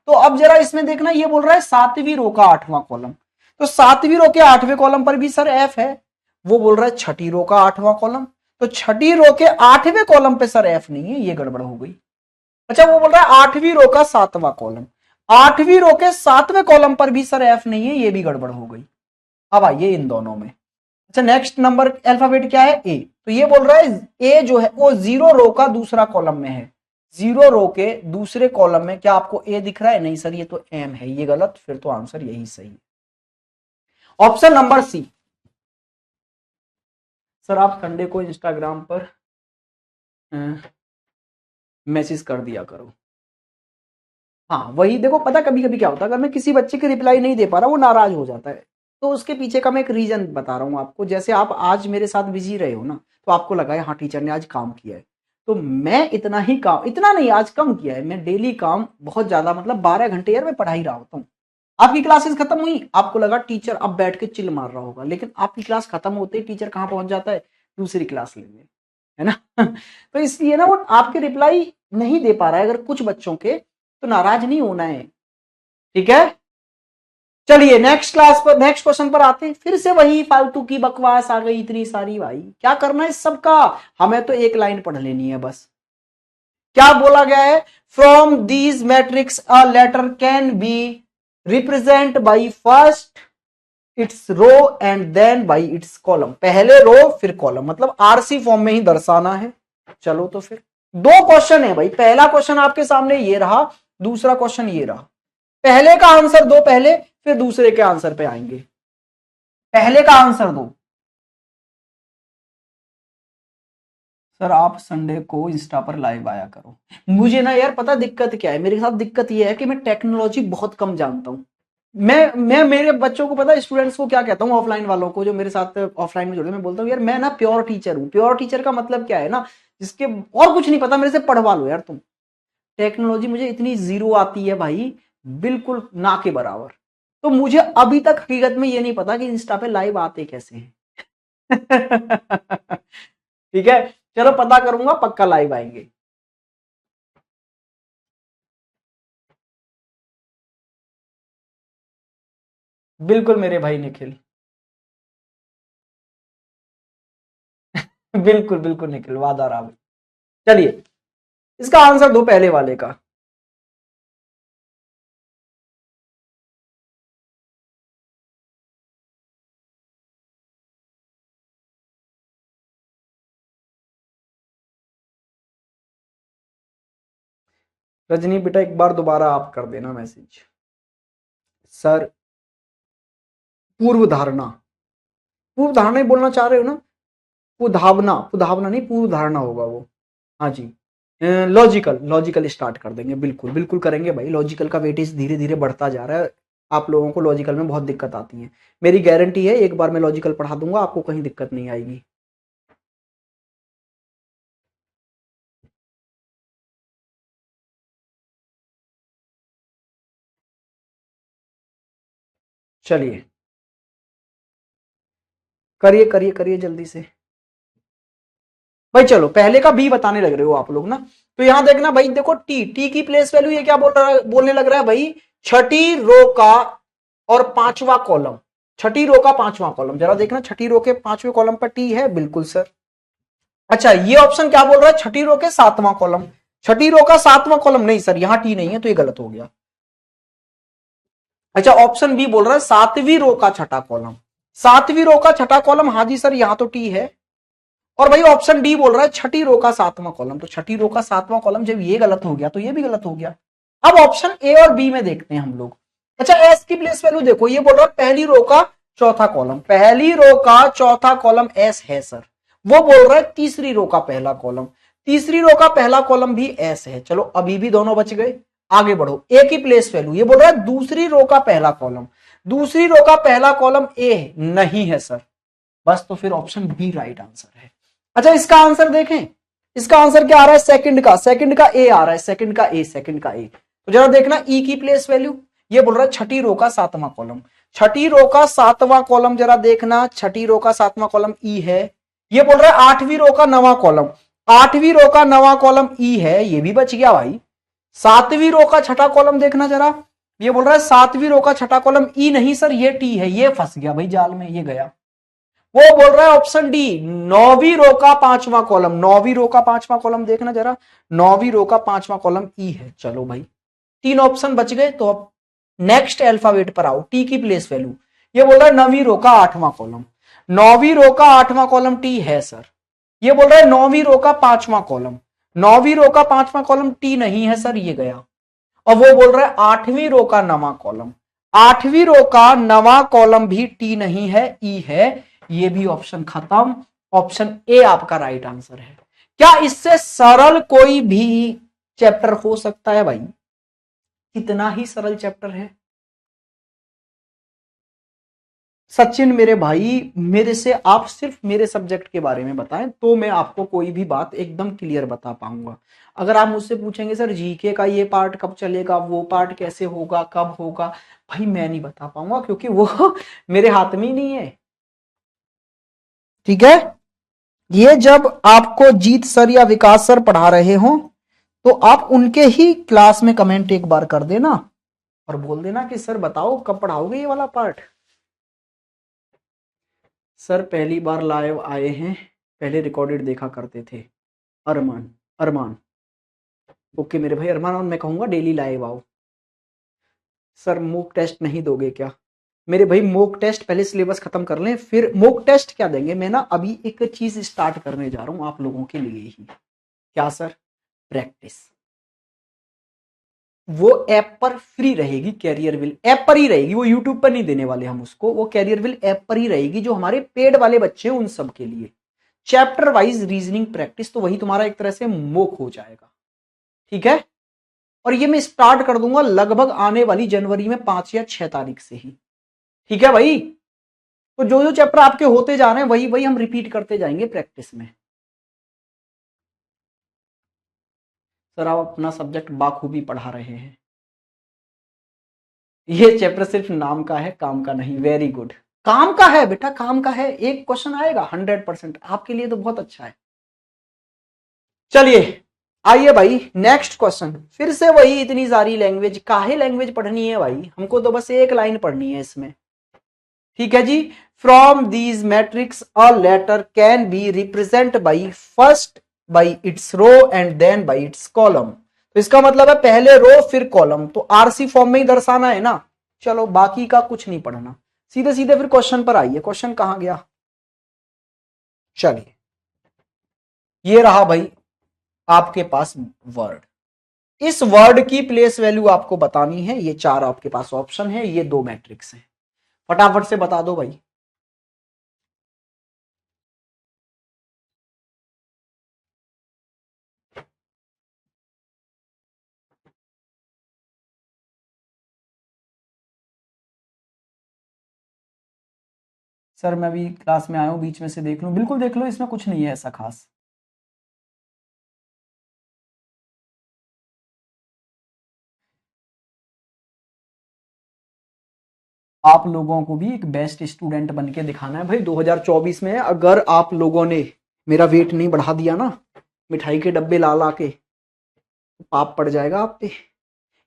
तो अब जरा इसमें देखना, ये बोल रहा है सातवीं रो का 8वां कॉलम, तो सातवीं रो के 8वें कॉलम पर भी सर एफ है। वो बोल रहा है छठी रो का 8वां कॉलम, तो छठी रो के 8वें कॉलम पे सर एफ नहीं है, ये गड़बड़ हो गई। अच्छा, वो बोल रहा है 8वीं रो का 7वां कॉलम, 8वीं रो के 7वें कॉलम पर भी सर एफ नहीं है, ये भी गड़बड़ हो गई। अब आइए इन दोनों में। अच्छा, नेक्स्ट नंबर अल्फाबेट क्या है? ए। तो ये बोल रहा है ए जो है वो 0 रो का दूसरा कॉलम में है, 0 रो के दूसरे कॉलम में। क्या आपको ए दिख रहा है? नहीं सर ये तो एम है, ये गलत, फिर तो आंसर यही सही है। Option number c. सर आप संडे को इंस्टाग्राम पर मैसेज कर दिया करो। हाँ वही, देखो पता कभी कभी क्या होता है, अगर मैं किसी बच्चे की रिप्लाई नहीं दे पा रहा, वो नाराज हो जाता है, तो उसके पीछे का मैं एक रीजन बता रहा हूँ आपको। जैसे आप आज मेरे साथ बिजी रहे हो ना, तो आपको लगा है हाँ टीचर ने आज काम किया है, तो मैं इतना ही काम, इतना नहीं आज कम किया है, मैं डेली काम बहुत ज्यादा, मतलब 12 घंटे यार मैं पढ़ा ही रहा होता हूँ। आपकी क्लासेस खत्म हुई, आपको लगा टीचर अब बैठ के चिल मार रहा होगा, लेकिन आपकी क्लास खत्म होते ही टीचर कहाँ पहुंच जाता है? दूसरी क्लास लेने, है ना। तो इसलिए ना वो आपके रिप्लाई नहीं दे पा रहा है अगर कुछ बच्चों के, तो नाराज नहीं होना है, ठीक है। चलिए नेक्स्ट क्लास पर, नेक्स्ट क्वेश्चन पर आते हैं। फिर से वही फालतू की बकवास आ गई इतनी सारी, भाई क्या करना है इस सबका? हमें तो एक लाइन पढ़ लेनी है बस। क्या बोला गया है? From these matrix a letter can be represent by first its row and then by its column. पहले रो फिर कॉलम, मतलब आरसी फॉर्म में ही दर्शाना है। चलो तो फिर दो क्वेश्चन है भाई, पहला क्वेश्चन आपके सामने ये रहा, दूसरा क्वेश्चन ये रहा। पहले का आंसर दो पहले, फिर दूसरे के आंसर पे आएंगे। पहले का आंसर दो। सर आप संडे को इंस्टा पर लाइव आया करो। मुझे ना यार पता दिक्कत क्या है, मेरे साथ दिक्कत ये है कि मैं टेक्नोलॉजी बहुत कम जानता हूँ। मैं मेरे बच्चों को पता, स्टूडेंट्स को क्या कहता हूँ, ऑफलाइन वालों को जो मेरे साथ ऑफलाइन में जुड़े, मैं बोलता हूँ यार मैं ना प्योर टीचर हूँ। प्योर टीचर का मतलब क्या है ना, जिसके और कुछ नहीं पता, मेरे से पढ़वा लो यार तुम। टेक्नोलॉजी मुझे इतनी जीरो आती है भाई, बिल्कुल ना के बराबर। तो मुझे अभी तक हकीकत में ये नहीं पता कि इंस्टा पे लाइव आते कैसे हैं। ठीक है, चलो पता करूंगा, पक्का लाइव आएंगे। बिल्कुल मेरे भाई निखिल। बिल्कुल बिल्कुल निखिल, वादा रहा भाई। चलिए इसका आंसर दो पहले वाले का। रजनी बेटा एक बार दोबारा आप कर देना मैसेज। सर पूर्व धारणा, पूर्व धारणा ही बोलना चाह रहे हो ना? पुधावना, पुधावना नहीं, पूर्व धारणा होगा वो। हाँ जी, लॉजिकल, लॉजिकल स्टार्ट कर देंगे, बिल्कुल बिल्कुल करेंगे भाई। लॉजिकल का वेटेज धीरे धीरे बढ़ता जा रहा है। आप लोगों को लॉजिकल में बहुत दिक्कत आती है, मेरी गारंटी है। एक बार मैं लॉजिकल पढ़ा दूंगा, आपको कहीं दिक्कत नहीं आएगी। चलिए करिए करिए करिए जल्दी से भाई। चलो पहले का बी बताने लग रहे हो आप लोग ना, तो यहां देखना भाई, देखो टी, टी की प्लेस वैल्यू ये क्या बोल रहा है, बोलने लग रहा है भाई, छठी रो का और पांचवा कॉलम। छठी रो का पांचवा कॉलम, जरा देखना छठी रो के पांचवें कॉलम पर टी है, बिल्कुल सर। अच्छा ये ऑप्शन क्या बोल रहा है, छठी रो के सातवां कॉलम। छठी रो का सातवां कॉलम नहीं सर, यहां टी नहीं है, तो ये गलत हो गया। अच्छा ऑप्शन बी बोल रहा है सातवीं रो का छठा कॉलम। सातवीं रो का छठा कॉलम, हाँ जी सर यहां तो टी है। और भाई ऑप्शन डी बोल रहा है छठी रो का सातवां कॉलम, तो छठी रो का सातवां कॉलम जब ये गलत हो गया तो ये भी गलत हो गया। अब ऑप्शन ए और बी में देखते हैं हम लोग। अच्छा एस की प्लेस वैल्यू देखो, ये बोल रहा है पहली रो का चौथा कॉलम, पहली रो का चौथा कॉलम एस है सर। वो बोल रहा है तीसरी रो का पहला कॉलम, तीसरी रो का पहला कॉलम भी एस है। चलो अभी भी दोनों बच गए, आगे बढ़ो। ए की प्लेस वैल्यू, ये बोल रहा है दूसरी रो का पहला कॉलम, दूसरी रो का पहला कॉलम ए नहीं है सर, बस तो फिर ऑप्शन बी राइट आंसर है। अच्छा इसका आंसर देखें, इसका आंसर क्या आ रहा है, सेकंड का, सेकंड का ए आ रहा है, सेकंड का ए, सेकंड का ए। तो जरा देखना ई की प्लेस वैल्यू, ये बोल रहा है छठी रो का सातवां कॉलम, छठी रो का सातवां कॉलम, जरा देखना छठी रो का सातवां कॉलम ई है। ये बोल रहा है आठवीं रो का नवा कॉलम, आठवीं रो का नवा कॉलम ई है, ये भी बच गया भाई। सातवीं रो का छठा कॉलम देखना जरा, ये बोल रहा है सातवीं रो का छठा कॉलम ई नहीं सर, ये टी है, ये फंस गया भाई जाल में, ये गया। वो बोल रहा है ऑप्शन डी नौवीं रो का पांचवा कॉलम, नौवीं रो का पांचवा कॉलम देखना जरा, नौवीं रो का पांचवा कॉलम ई है। चलो भाई तीन ऑप्शन बच गए, तो अब नेक्स्ट अल्फाबेट पर आओ, टी की प्लेस वैल्यू। ये बोल रहा है नवीं रो का आठवां कॉलम, नौवीं रो का आठवां कॉलम टी है सर। ये बोल रहा है नौवीं रो का पांचवा कॉलम, नौवीं रो का पांचवा कॉलम टी नहीं है सर, ये गया। और वो बोल रहा है आठवीं रो का नवा कॉलम, आठवीं रो का नवा कॉलम भी टी नहीं है, ई है, ये भी ऑप्शन खत्म। ऑप्शन ए आपका राइट आंसर है। क्या इससे सरल कोई भी चैप्टर हो सकता है भाई? कितना ही सरल चैप्टर है। सचिन मेरे भाई, मेरे से आप सिर्फ मेरे सब्जेक्ट के बारे में बताएं तो मैं आपको कोई भी बात एकदम क्लियर बता पाऊंगा। अगर आप मुझसे पूछेंगे सर जीके का ये पार्ट कब चलेगा, वो पार्ट कैसे होगा, कब होगा, भाई मैं नहीं बता पाऊंगा, क्योंकि वो मेरे हाथ में ही नहीं है। ठीक है, ये जब आपको जीत सर या विकास सर पढ़ा रहे हो तो आप उनके ही क्लास में कमेंट एक बार कर देना और बोल देना कि सर बताओ कब पढ़ाओगे ये वाला पार्ट। सर पहली बार लाइव आए हैं, पहले रिकॉर्डेड देखा करते थे। अरमान, अरमान ओके मेरे भाई अरमान, और मैं कहूंगा डेली लाइव आओ। सर मॉक टेस्ट नहीं दोगे क्या? मेरे भाई मॉक टेस्ट पहले सिलेबस खत्म कर लें, फिर मॉक टेस्ट क्या देंगे। मैं ना अभी एक चीज स्टार्ट करने जा रहा हूं आप लोगों के लिए ही। क्या सर? प्रैक्टिस। वो ऐप पर फ्री रहेगी, कैरियर विल ऐप पर ही रहेगी, वो यूट्यूब पर नहीं देने वाले हम उसको, वो कैरियर विल ऐप पर ही रहेगी, जो हमारे पेड वाले बच्चे हैं उन सब के लिए। चैप्टर वाइज रीजनिंग प्रैक्टिस, तो वही तुम्हारा एक तरह से मॉक हो जाएगा। ठीक है, और ये मैं स्टार्ट कर दूंगा लगभग आने वाली जनवरी में 5 या 6 तारीख से ही। ठीक है भाई, तो जो जो चैप्टर आपके होते जा रहे हैं वही वही हम रिपीट करते जाएंगे प्रैक्टिस में। सर आप अपना सब्जेक्ट बाखूबी पढ़ा रहे हैं। ये चैप्टर सिर्फ नाम का है, काम का नहीं। वेरी गुड, काम का है बेटा, काम का है। एक क्वेश्चन आएगा 100%, आपके लिए तो बहुत अच्छा है। चलिए आइए भाई नेक्स्ट क्वेश्चन। फिर से वही इतनी सारी लैंग्वेज, काहे लैंग्वेज पढ़नी है भाई, हमको तो बस एक लाइन पढ़नी है इसमें। ठीक है जी, from these matrix a letter can be represent by first by its row and then by its column. तो इसका मतलब है पहले रो फिर कॉलम, तो आरसी फॉर्म में ही दर्शाना है ना। चलो बाकी का कुछ नहीं पढ़ना, सीधे सीधे फिर क्वेश्चन पर आइए। क्वेश्चन कहां गया, चलिए ये रहा भाई आपके पास वर्ड। इस वर्ड की प्लेस वैल्यू आपको बतानी है। ये 4 आपके पास ऑप्शन है, ये 2 मैट्रिक्स है। फटाफट से बता दो भाई। सर मैं अभी क्लास में आया हूं, बीच में से देख लूं। बिल्कुल देख लो, इसमें कुछ नहीं है ऐसा खास। आप लोगों को भी एक बेस्ट स्टूडेंट बन के दिखाना है भाई 2024 में। अगर आप लोगों ने मेरा वेट नहीं बढ़ा दिया ना मिठाई के डब्बे ला ला के, तो पाप पड़ जाएगा आप पे।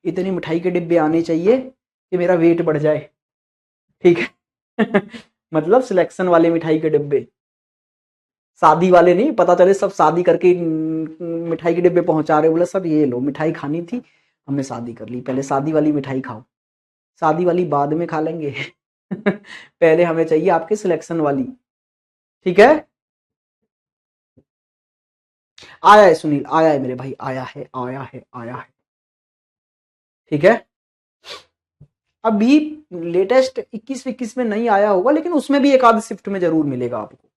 इतनी मिठाई के डिब्बे आने चाहिए कि मेरा वेट बढ़ जाए, ठीक है। मतलब सिलेक्शन वाले मिठाई के डिब्बे, शादी वाले नहीं। पता चले सब शादी करके मिठाई के डिब्बे पहुंचा रहे, बोले सब ये लो मिठाई खानी थी, हमने शादी कर ली, पहले शादी वाली मिठाई खाओ, शादी वाली बाद में खा लेंगे। पहले हमें चाहिए आपके सिलेक्शन वाली, ठीक है। आया है सुनील, आया है मेरे भाई, आया है आया है आया है, ठीक है। अभी लेटेस्ट 21-21 में नहीं आया होगा, लेकिन उसमें भी एक आध शिफ्ट में जरूर मिलेगा आपको।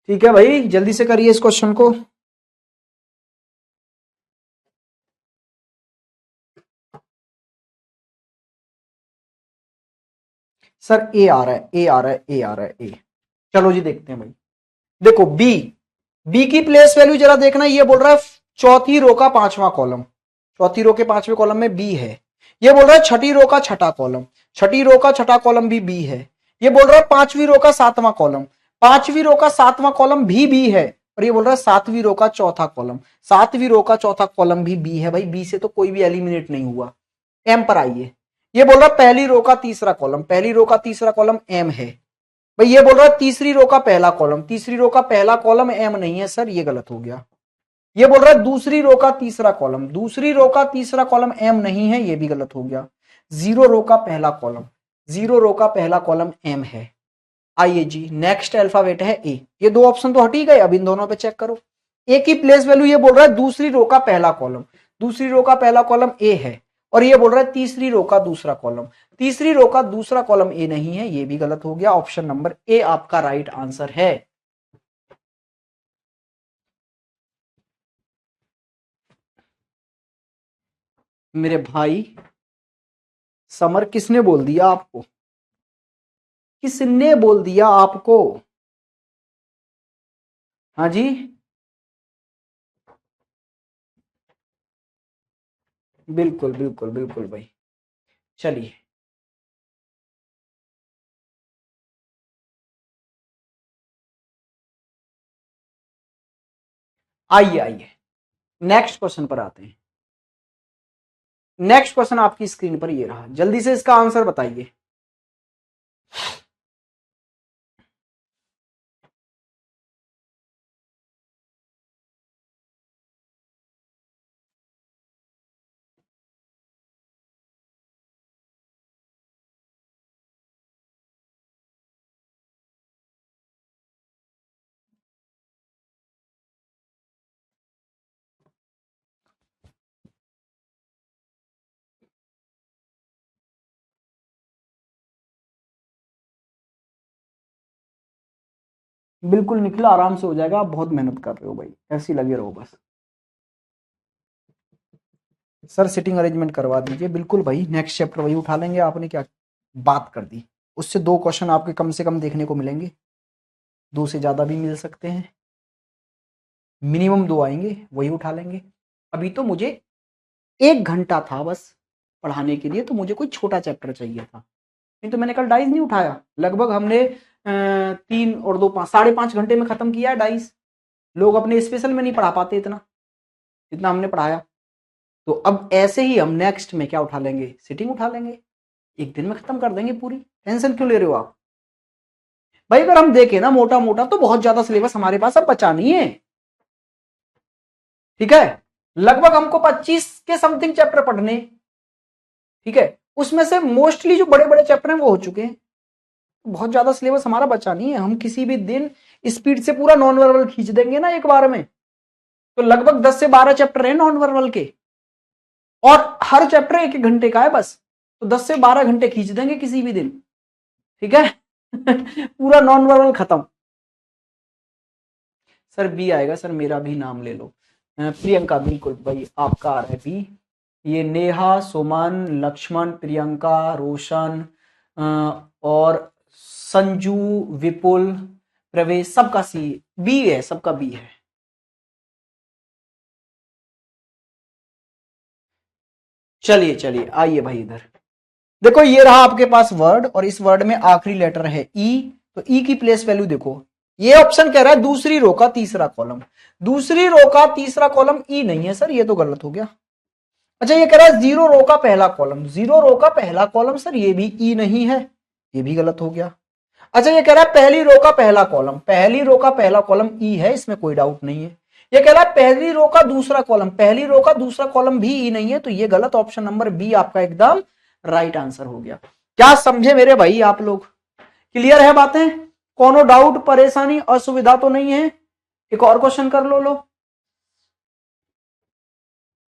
ठीक है भाई, जल्दी से करिए इस क्वेश्चन को। सर ए आ रहा है, ए आ रहा है, ए आ रहा है, ए। चलो जी देखते हैं भाई। देखो बी, बी की प्लेस वैल्यू जरा देखना। ये बोल रहा है चौथी रो का 5वां कॉलम, चौथी रो के 5वें कॉलम में बी है। ये बोल रहा है छठी रो का छठा कॉलम, छठी रो का छठा कॉलम भी बी है। ये बोल रहा है 5वीं रो का 7वां कॉलम, 5वीं रो का 7वां कॉलम भी बी है। और ये बोल रहा है 7वीं रो का चौथा कॉलम, 7वीं रो का चौथा कॉलम भी बी है। भाई बी से तो कोई भी एलिमिनेट नहीं हुआ। एम पर आइए। ये बोल रहा है पहली रो का तीसरा कॉलम, पहली रो का तीसरा कॉलम एम है। भाई ये बोल रहा है तीसरी रो का पहला कॉलम, तीसरी रो का पहला कॉलम एम नहीं है सर, ये गलत हो गया। ये बोल रहा है दूसरी रो का तीसरा कॉलम, दूसरी रो का तीसरा कॉलम एम नहीं है, ये भी गलत हो गया। जीरो रो का पहला कॉलम, जीरो रो का पहला कॉलम एम है। आइए जी नेक्स्ट अल्फाबेट है ए। ये 2 ऑप्शन तो हट ही गए, अब इन दोनों पे चेक करो। ए की प्लेस वैल्यू ये बोल रहा है दूसरी रो का पहला कॉलम, दूसरी रो का पहला कॉलम ए है। और ये बोल रहा है तीसरी रो का दूसरा कॉलम, तीसरी रो का दूसरा कॉलम ए नहीं है, ये भी गलत हो गया। ऑप्शन नंबर ए आपका राइट आंसर है। मेरे भाई समर किसने बोल दिया आपको, किसने बोल दिया आपको? हाँ जी, बिल्कुल बिल्कुल बिल्कुल भाई। चलिए आइए आइए नेक्स्ट क्वेश्चन पर आते हैं। नेक्स्ट क्वेश्चन आपकी स्क्रीन पर ये रहा, जल्दी से इसका आंसर बताइए। बिल्कुल निखिल, आराम से हो जाएगा, आप बहुत मेहनत कर रहे हो भाई, ऐसे ही लगे रहो बस। सर सिटिंग अरेंजमेंट करवा दीजिए, बिल्कुल भाई। नेक्स्ट चैप्टर वही उठा लेंगे, आपने क्या बात कर दी। उससे 2 क्वेश्चन आपके कम से कम देखने को मिलेंगे, 2 से ज्यादा भी मिल सकते हैं, मिनिमम 2 आएंगे, वही उठा लेंगे। अभी तो मुझे 1 घंटा था बस पढ़ाने के लिए, तो मुझे कोई छोटा चैप्टर चाहिए था। नहीं तो मैंने कल डाइस नहीं उठाया। लगभग हमने 3 और 2 5 5.5 घंटे में खत्म किया है डाइस। लोग अपने स्पेशल में नहीं पढ़ा पाते इतना जितना हमने पढ़ाया। तो अब ऐसे ही हम नेक्स्ट में क्या उठा लेंगे, सिटिंग उठा लेंगे, 1 दिन में खत्म कर देंगे पूरी। टेंशन क्यों ले रहे हो आप भाई? अगर हम देखें ना मोटा मोटा, तो बहुत ज्यादा सिलेबस हमारे पास अब बचा नहीं है, ठीक है। लगभग हमको 25 के समथिंग चैप्टर पढ़ने, ठीक है। उसमें से मोस्टली जो बड़े बड़े चैप्टर हैं वो हो चुके हैं। बहुत ज्यादा सिलेबस हमारा बचा नहीं है। हम किसी भी दिन स्पीड से पूरा नॉन वर्बल खींच देंगे ना एक बार में, तो लगभग 10 से 12 चैप्टर है नॉन वर्बल के, और हर चैप्टर 1-1 घंटे का है बस, तो 10 से 12 घंटे खींच देंगे किसी भी दिन, ठीक है। पूरा नॉन वर्बल खत्म। सर बी आएगा सर, मेरा भी नाम ले लो। प्रियंका, बिल्कुल भाई आपका आ रहा है बी। ये नेहा, सुमन, लक्ष्मण, प्रियंका, रोशन और संजू, विपुल, प्रवेश, सबका सी बी है, सबका बी है। चलिए चलिए आइए भाई इधर देखो, ये रहा आपके पास वर्ड, और इस वर्ड में आखिरी लेटर है ई, तो ई की प्लेस वैल्यू देखो, ये ऑप्शन कह रहा है दूसरी रो का तीसरा कॉलम, दूसरी रो का तीसरा कॉलम ई नहीं है सर, ये तो गलत हो गया। अच्छा ये कह रहा है जीरो रो का पहला कॉलम, जीरो रो का पहला कॉलम सर, ये भी ई नहीं है, ये भी गलत हो गया। अच्छा ये कह रहा है पहली रो का पहला कॉलम, पहली रो का पहला कॉलम ई है, इसमें कोई डाउट नहीं है। ये कह रहा है पहली रो का दूसरा कॉलम, पहली रो का दूसरा कॉलम भी ई नहीं है, तो ये गलत, ऑप्शन नंबर बी आपका एकदम राइट आंसर हो गया। क्या समझे मेरे भाई आप लोग? क्लियर है बातें? कोनो डाउट, परेशानी, असुविधा तो नहीं है? एक और क्वेश्चन कर लो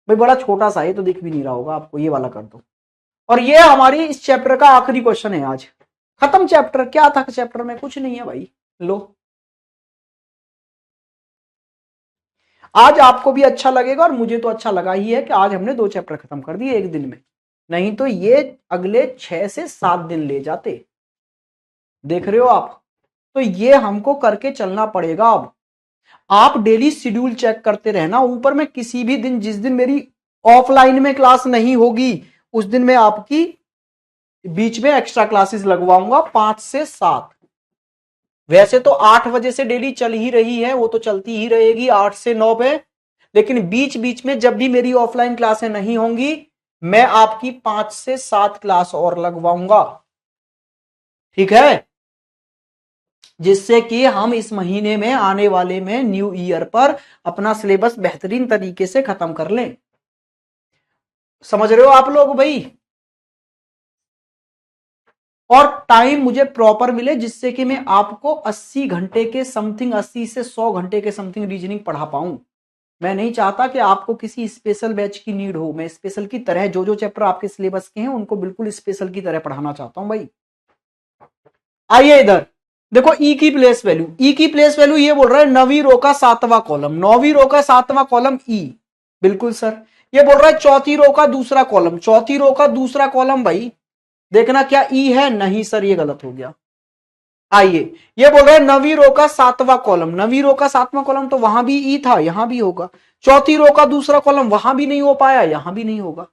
भाई, बड़ा छोटा सा है तो दिख भी नहीं रहा होगा आपको, ये वाला कर दो। और ये हमारी इस चैप्टर का आखिरी क्वेश्चन है आज, खत्म चैप्टर। क्या था चैप्टर में? कुछ नहीं है भाई। लो, आज आपको भी अच्छा लगेगा और मुझे तो अच्छा लगा ही है कि आज हमने 2 चैप्टर खत्म कर दिए एक दिन में, नहीं तो ये अगले 6 से 7 दिन ले जाते। देख रहे हो आप? तो ये हमको करके चलना पड़ेगा। अब आप डेली शेड्यूल चेक करते रहना, ऊपर में किसी भी दिन, जिस दिन मेरी ऑफलाइन में क्लास नहीं होगी उस दिन मैं आपकी बीच में एक्स्ट्रा क्लासेस लगवाऊंगा 5 से 7। वैसे तो 8 बजे से डेली चल ही रही है, वो तो चलती ही रहेगी 8 से 9 पे, लेकिन बीच बीच में जब भी मेरी ऑफलाइन क्लासें नहीं होंगी मैं आपकी 5 से 7 क्लास और लगवाऊंगा, ठीक है, जिससे कि हम इस महीने में आने वाले में न्यू ईयर पर अपना सिलेबस बेहतरीन तरीके से खत्म कर लें। समझ रहे हो आप लोग भाई? और टाइम मुझे प्रॉपर मिले जिससे कि मैं आपको 80 घंटे के समथिंग, 80 से 100 घंटे के समथिंग रीजनिंग पढ़ा पाऊं। मैं नहीं चाहता कि आपको किसी स्पेशल बैच की नीड हो, मैं स्पेशल की तरह जो जो चैप्टर आपके सिलेबस के हैं उनको बिल्कुल स्पेशल की तरह पढ़ाना चाहता हूं भाई। आइए इधर देखो, ई की प्लेस वैल्यू, ई की प्लेस वैल्यू ये बोल रहा है नवीं रो का 7वां कॉलम, 9वीं रो का 7वां कॉलम ई, बिल्कुल सर। ये बोल रहा है चौथी रो का दूसरा कॉलम, चौथी रो का दूसरा कॉलम, भाई देखना क्या ई है? नहीं सर, ये गलत हो गया। आइए, ये बोल रहा है नवीं रो का 7वां कॉलम, नवीं रो का 7वां कॉलम, तो वहां भी ई था, यहां भी होगा। चौथी रो का दूसरा कॉलम, वहां भी नहीं हो पाया, यहां भी नहीं होगा।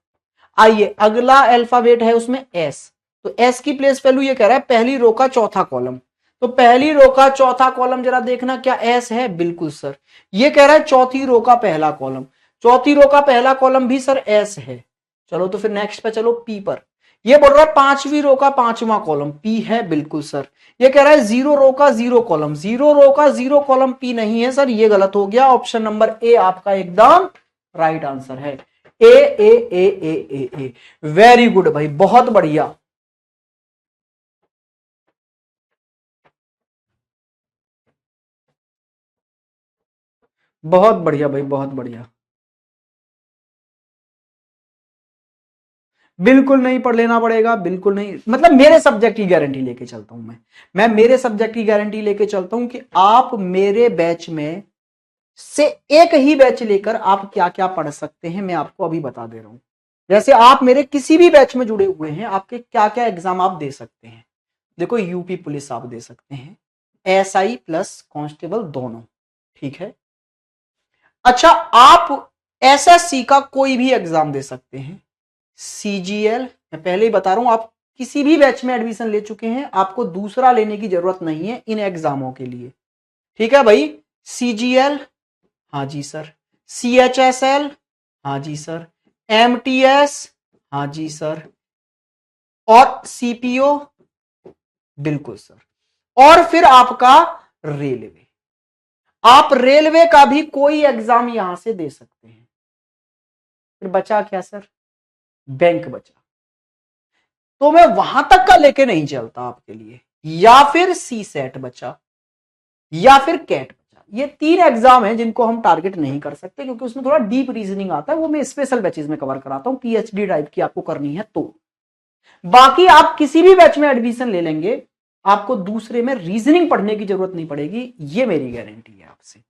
आइए, अगला अल्फाबेट है उसमें एस, तो एस की प्लेस वैल्यू ये कह रहा है पहली रो का चौथा कॉलम, तो पहली रो का चौथा कॉलम जरा देखना क्या एस है? बिल्कुल सर। ये कह रहा है चौथी रो का पहला कॉलम, चौथी रो का पहला कॉलम भी सर एस है। चलो तो फिर नेक्स्ट पे चलो, पी पर। ये बोल रहा है पांचवी रो का पांचवा कॉलम, पी है, बिल्कुल सर। ये कह रहा है जीरो रो का जीरो कॉलम, जीरो रो का जीरो कॉलम पी नहीं है सर, ये गलत हो गया। ऑप्शन नंबर ए आपका एकदम राइट आंसर है। ए ए ए ए ए ए, वेरी गुड भाई, बहुत बढ़िया। बहुत बढ़िया भाई, बहुत बढ़िया। बिल्कुल नहीं पढ़ लेना पड़ेगा, बिल्कुल नहीं, मतलब मेरे सब्जेक्ट की गारंटी लेके चलता हूं मैं मेरे सब्जेक्ट की गारंटी लेके चलता हूं कि आप मेरे बैच में से एक ही बैच लेकर आप क्या क्या पढ़ सकते हैं मैं आपको अभी बता दे रहा हूं। जैसे आप मेरे किसी भी बैच में जुड़े हुए हैं, आपके क्या क्या एग्जाम आप दे सकते हैं। देखो, यूपी पुलिस आप दे सकते हैं, एसआई प्लस कांस्टेबल दोनों, ठीक है। अच्छा, आप एसएससी का कोई भी एग्जाम दे सकते हैं, सीजीएल, मैं पहले ही बता रहा हूं, आप किसी भी बैच में एडमिशन ले चुके हैं, आपको दूसरा लेने की जरूरत नहीं है इन एग्जामों के लिए, ठीक है भाई। सीजीएल, हाँ जी सर। सीएचएसएल, हाँ जी सर। एमटीएस, हाँ जी सर। और सीपीओ, बिल्कुल सर। और फिर आपका रेलवे, आप रेलवे का भी कोई एग्जाम यहां से दे सकते हैं। फिर बचा क्या सर? बैंक बचा, तो मैं वहां तक का लेके नहीं चलता आपके लिए। या फिर सी सेट बचा, या फिर कैट बचा। ये 3 एग्जाम है जिनको हम टारगेट नहीं कर सकते, क्योंकि उसमें थोड़ा डीप रीजनिंग आता है, वो मैं स्पेशल बैचेज में कवर कराता हूं, पीएचडी टाइप की आपको करनी है तो। बाकी आप किसी भी बैच में एडमिशन ले लेंगे, आपको दूसरे में रीजनिंग पढ़ने की जरूरत नहीं पड़ेगी, ये मेरी गारंटी है आपसे।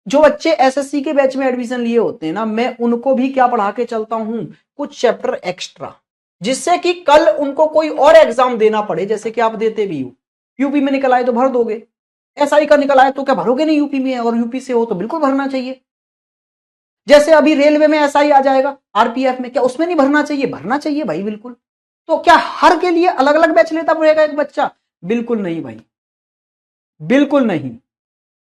जो बच्चे एसएससी के बैच में एडमिशन लिए होते हैं ना, मैं उनको भी क्या पढ़ा के चलता हूं, कुछ चैप्टर एक्स्ट्रा, जिससे कि कल उनको कोई और एग्जाम देना पड़े, जैसे कि आप देते भी हो, यूपी में निकल आए तो भर दोगे, एसआई का निकल आए तो क्या भरोगे नहीं यूपी में, और यूपी से हो तो बिल्कुल भरना चाहिए। जैसे अभी रेलवे में एसआई आ जाएगा, आरपीएफ में, क्या उसमें नहीं भरना चाहिए, भरना चाहिए भाई बिल्कुल। तो क्या हर के लिए अलग अलग बैच लेता पड़ेगा एक बच्चा, बिल्कुल नहीं भाई, बिल्कुल नहीं।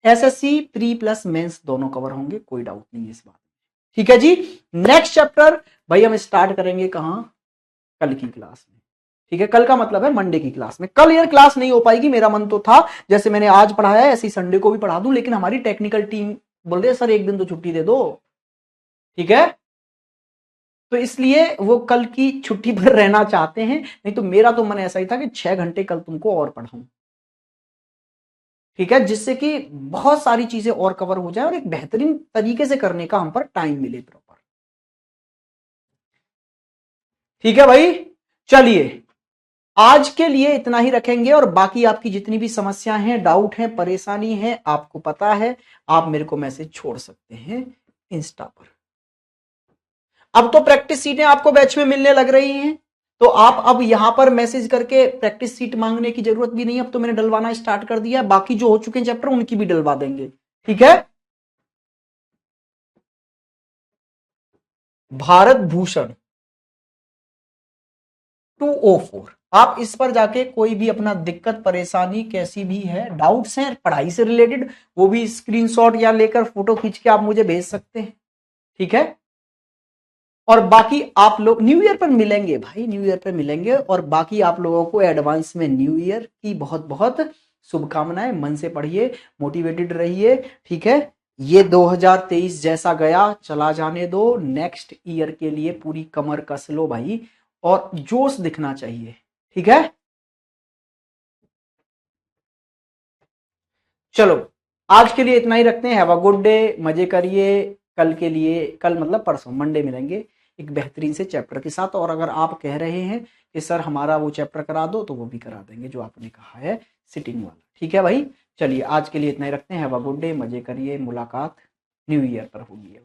एसएससी प्री प्लस मेंस दोनों कवर होंगे, कोई डाउट नहीं है इस बात में। ठीक है जी। नेक्स्ट चैप्टर भाई हम स्टार्ट करेंगे कहां, कल की क्लास में। ठीक है, कल का मतलब है मंडे की क्लास में। कल यार क्लास नहीं हो पाएगी, मेरा मन तो था जैसे मैंने आज पढ़ाया है ऐसे ही संडे को भी पढ़ा दूं, लेकिन हमारी टेक्निकल टीम बोल रही है सर एक दिन तो छुट्टी दे दो। ठीक है, तो इसलिए वो कल की छुट्टी पर रहना चाहते हैं, नहीं तो मेरा तो मन ऐसा ही था कि 6 घंटे कल तुमको और पढ़ाऊं। ठीक है, जिससे कि बहुत सारी चीजें और कवर हो जाए और एक बेहतरीन तरीके से करने का हम पर टाइम मिले प्रॉपर। ठीक है भाई, चलिए आज के लिए इतना ही रखेंगे, और बाकी आपकी जितनी भी समस्या हैं, डाउट हैं, परेशानी है, आपको पता है, आप मेरे को मैसेज छोड़ सकते हैं इंस्टा पर। अब तो प्रैक्टिस सीटें आपको बैच में मिलने लग रही हैं, तो आप अब यहां पर मैसेज करके प्रैक्टिस सीट मांगने की जरूरत भी नहीं है, अब तो मैंने डलवाना स्टार्ट कर दिया। बाकी जो हो चुके हैं चैप्टर उनकी भी डलवा देंगे। ठीक है, भारत भूषण 204, आप इस पर जाके कोई भी अपना दिक्कत परेशानी कैसी भी है, डाउट्स हैं पढ़ाई से रिलेटेड, वो भी स्क्रीनशॉट या लेकर फोटो खींच के आप मुझे भेज सकते हैं। ठीक है, और बाकी आप लोग न्यू ईयर पर मिलेंगे भाई, न्यू ईयर पर मिलेंगे, और बाकी आप लोगों को एडवांस में न्यू ईयर की बहुत बहुत शुभकामनाएं। मन से पढ़िए, मोटिवेटेड रहिए। ठीक है, ये 2023 जैसा गया चला जाने दो, नेक्स्ट ईयर के लिए पूरी कमर कस लो भाई, और जोश दिखना चाहिए। ठीक है, चलो आज के लिए इतना ही रखते हैं। हैव अ गुड डे, मजे करिए। कल के लिए, कल मतलब परसों मंडे मिलेंगे एक बेहतरीन से चैप्टर के साथ, और अगर आप कह रहे हैं कि सर हमारा वो चैप्टर करा दो, तो वो भी करा देंगे जो आपने कहा है सिटिंग वाला। ठीक है भाई, चलिए आज के लिए इतना ही रखते हैं। हैव अ गुड डे, मजे करिए, मुलाकात न्यू ईयर पर होगी।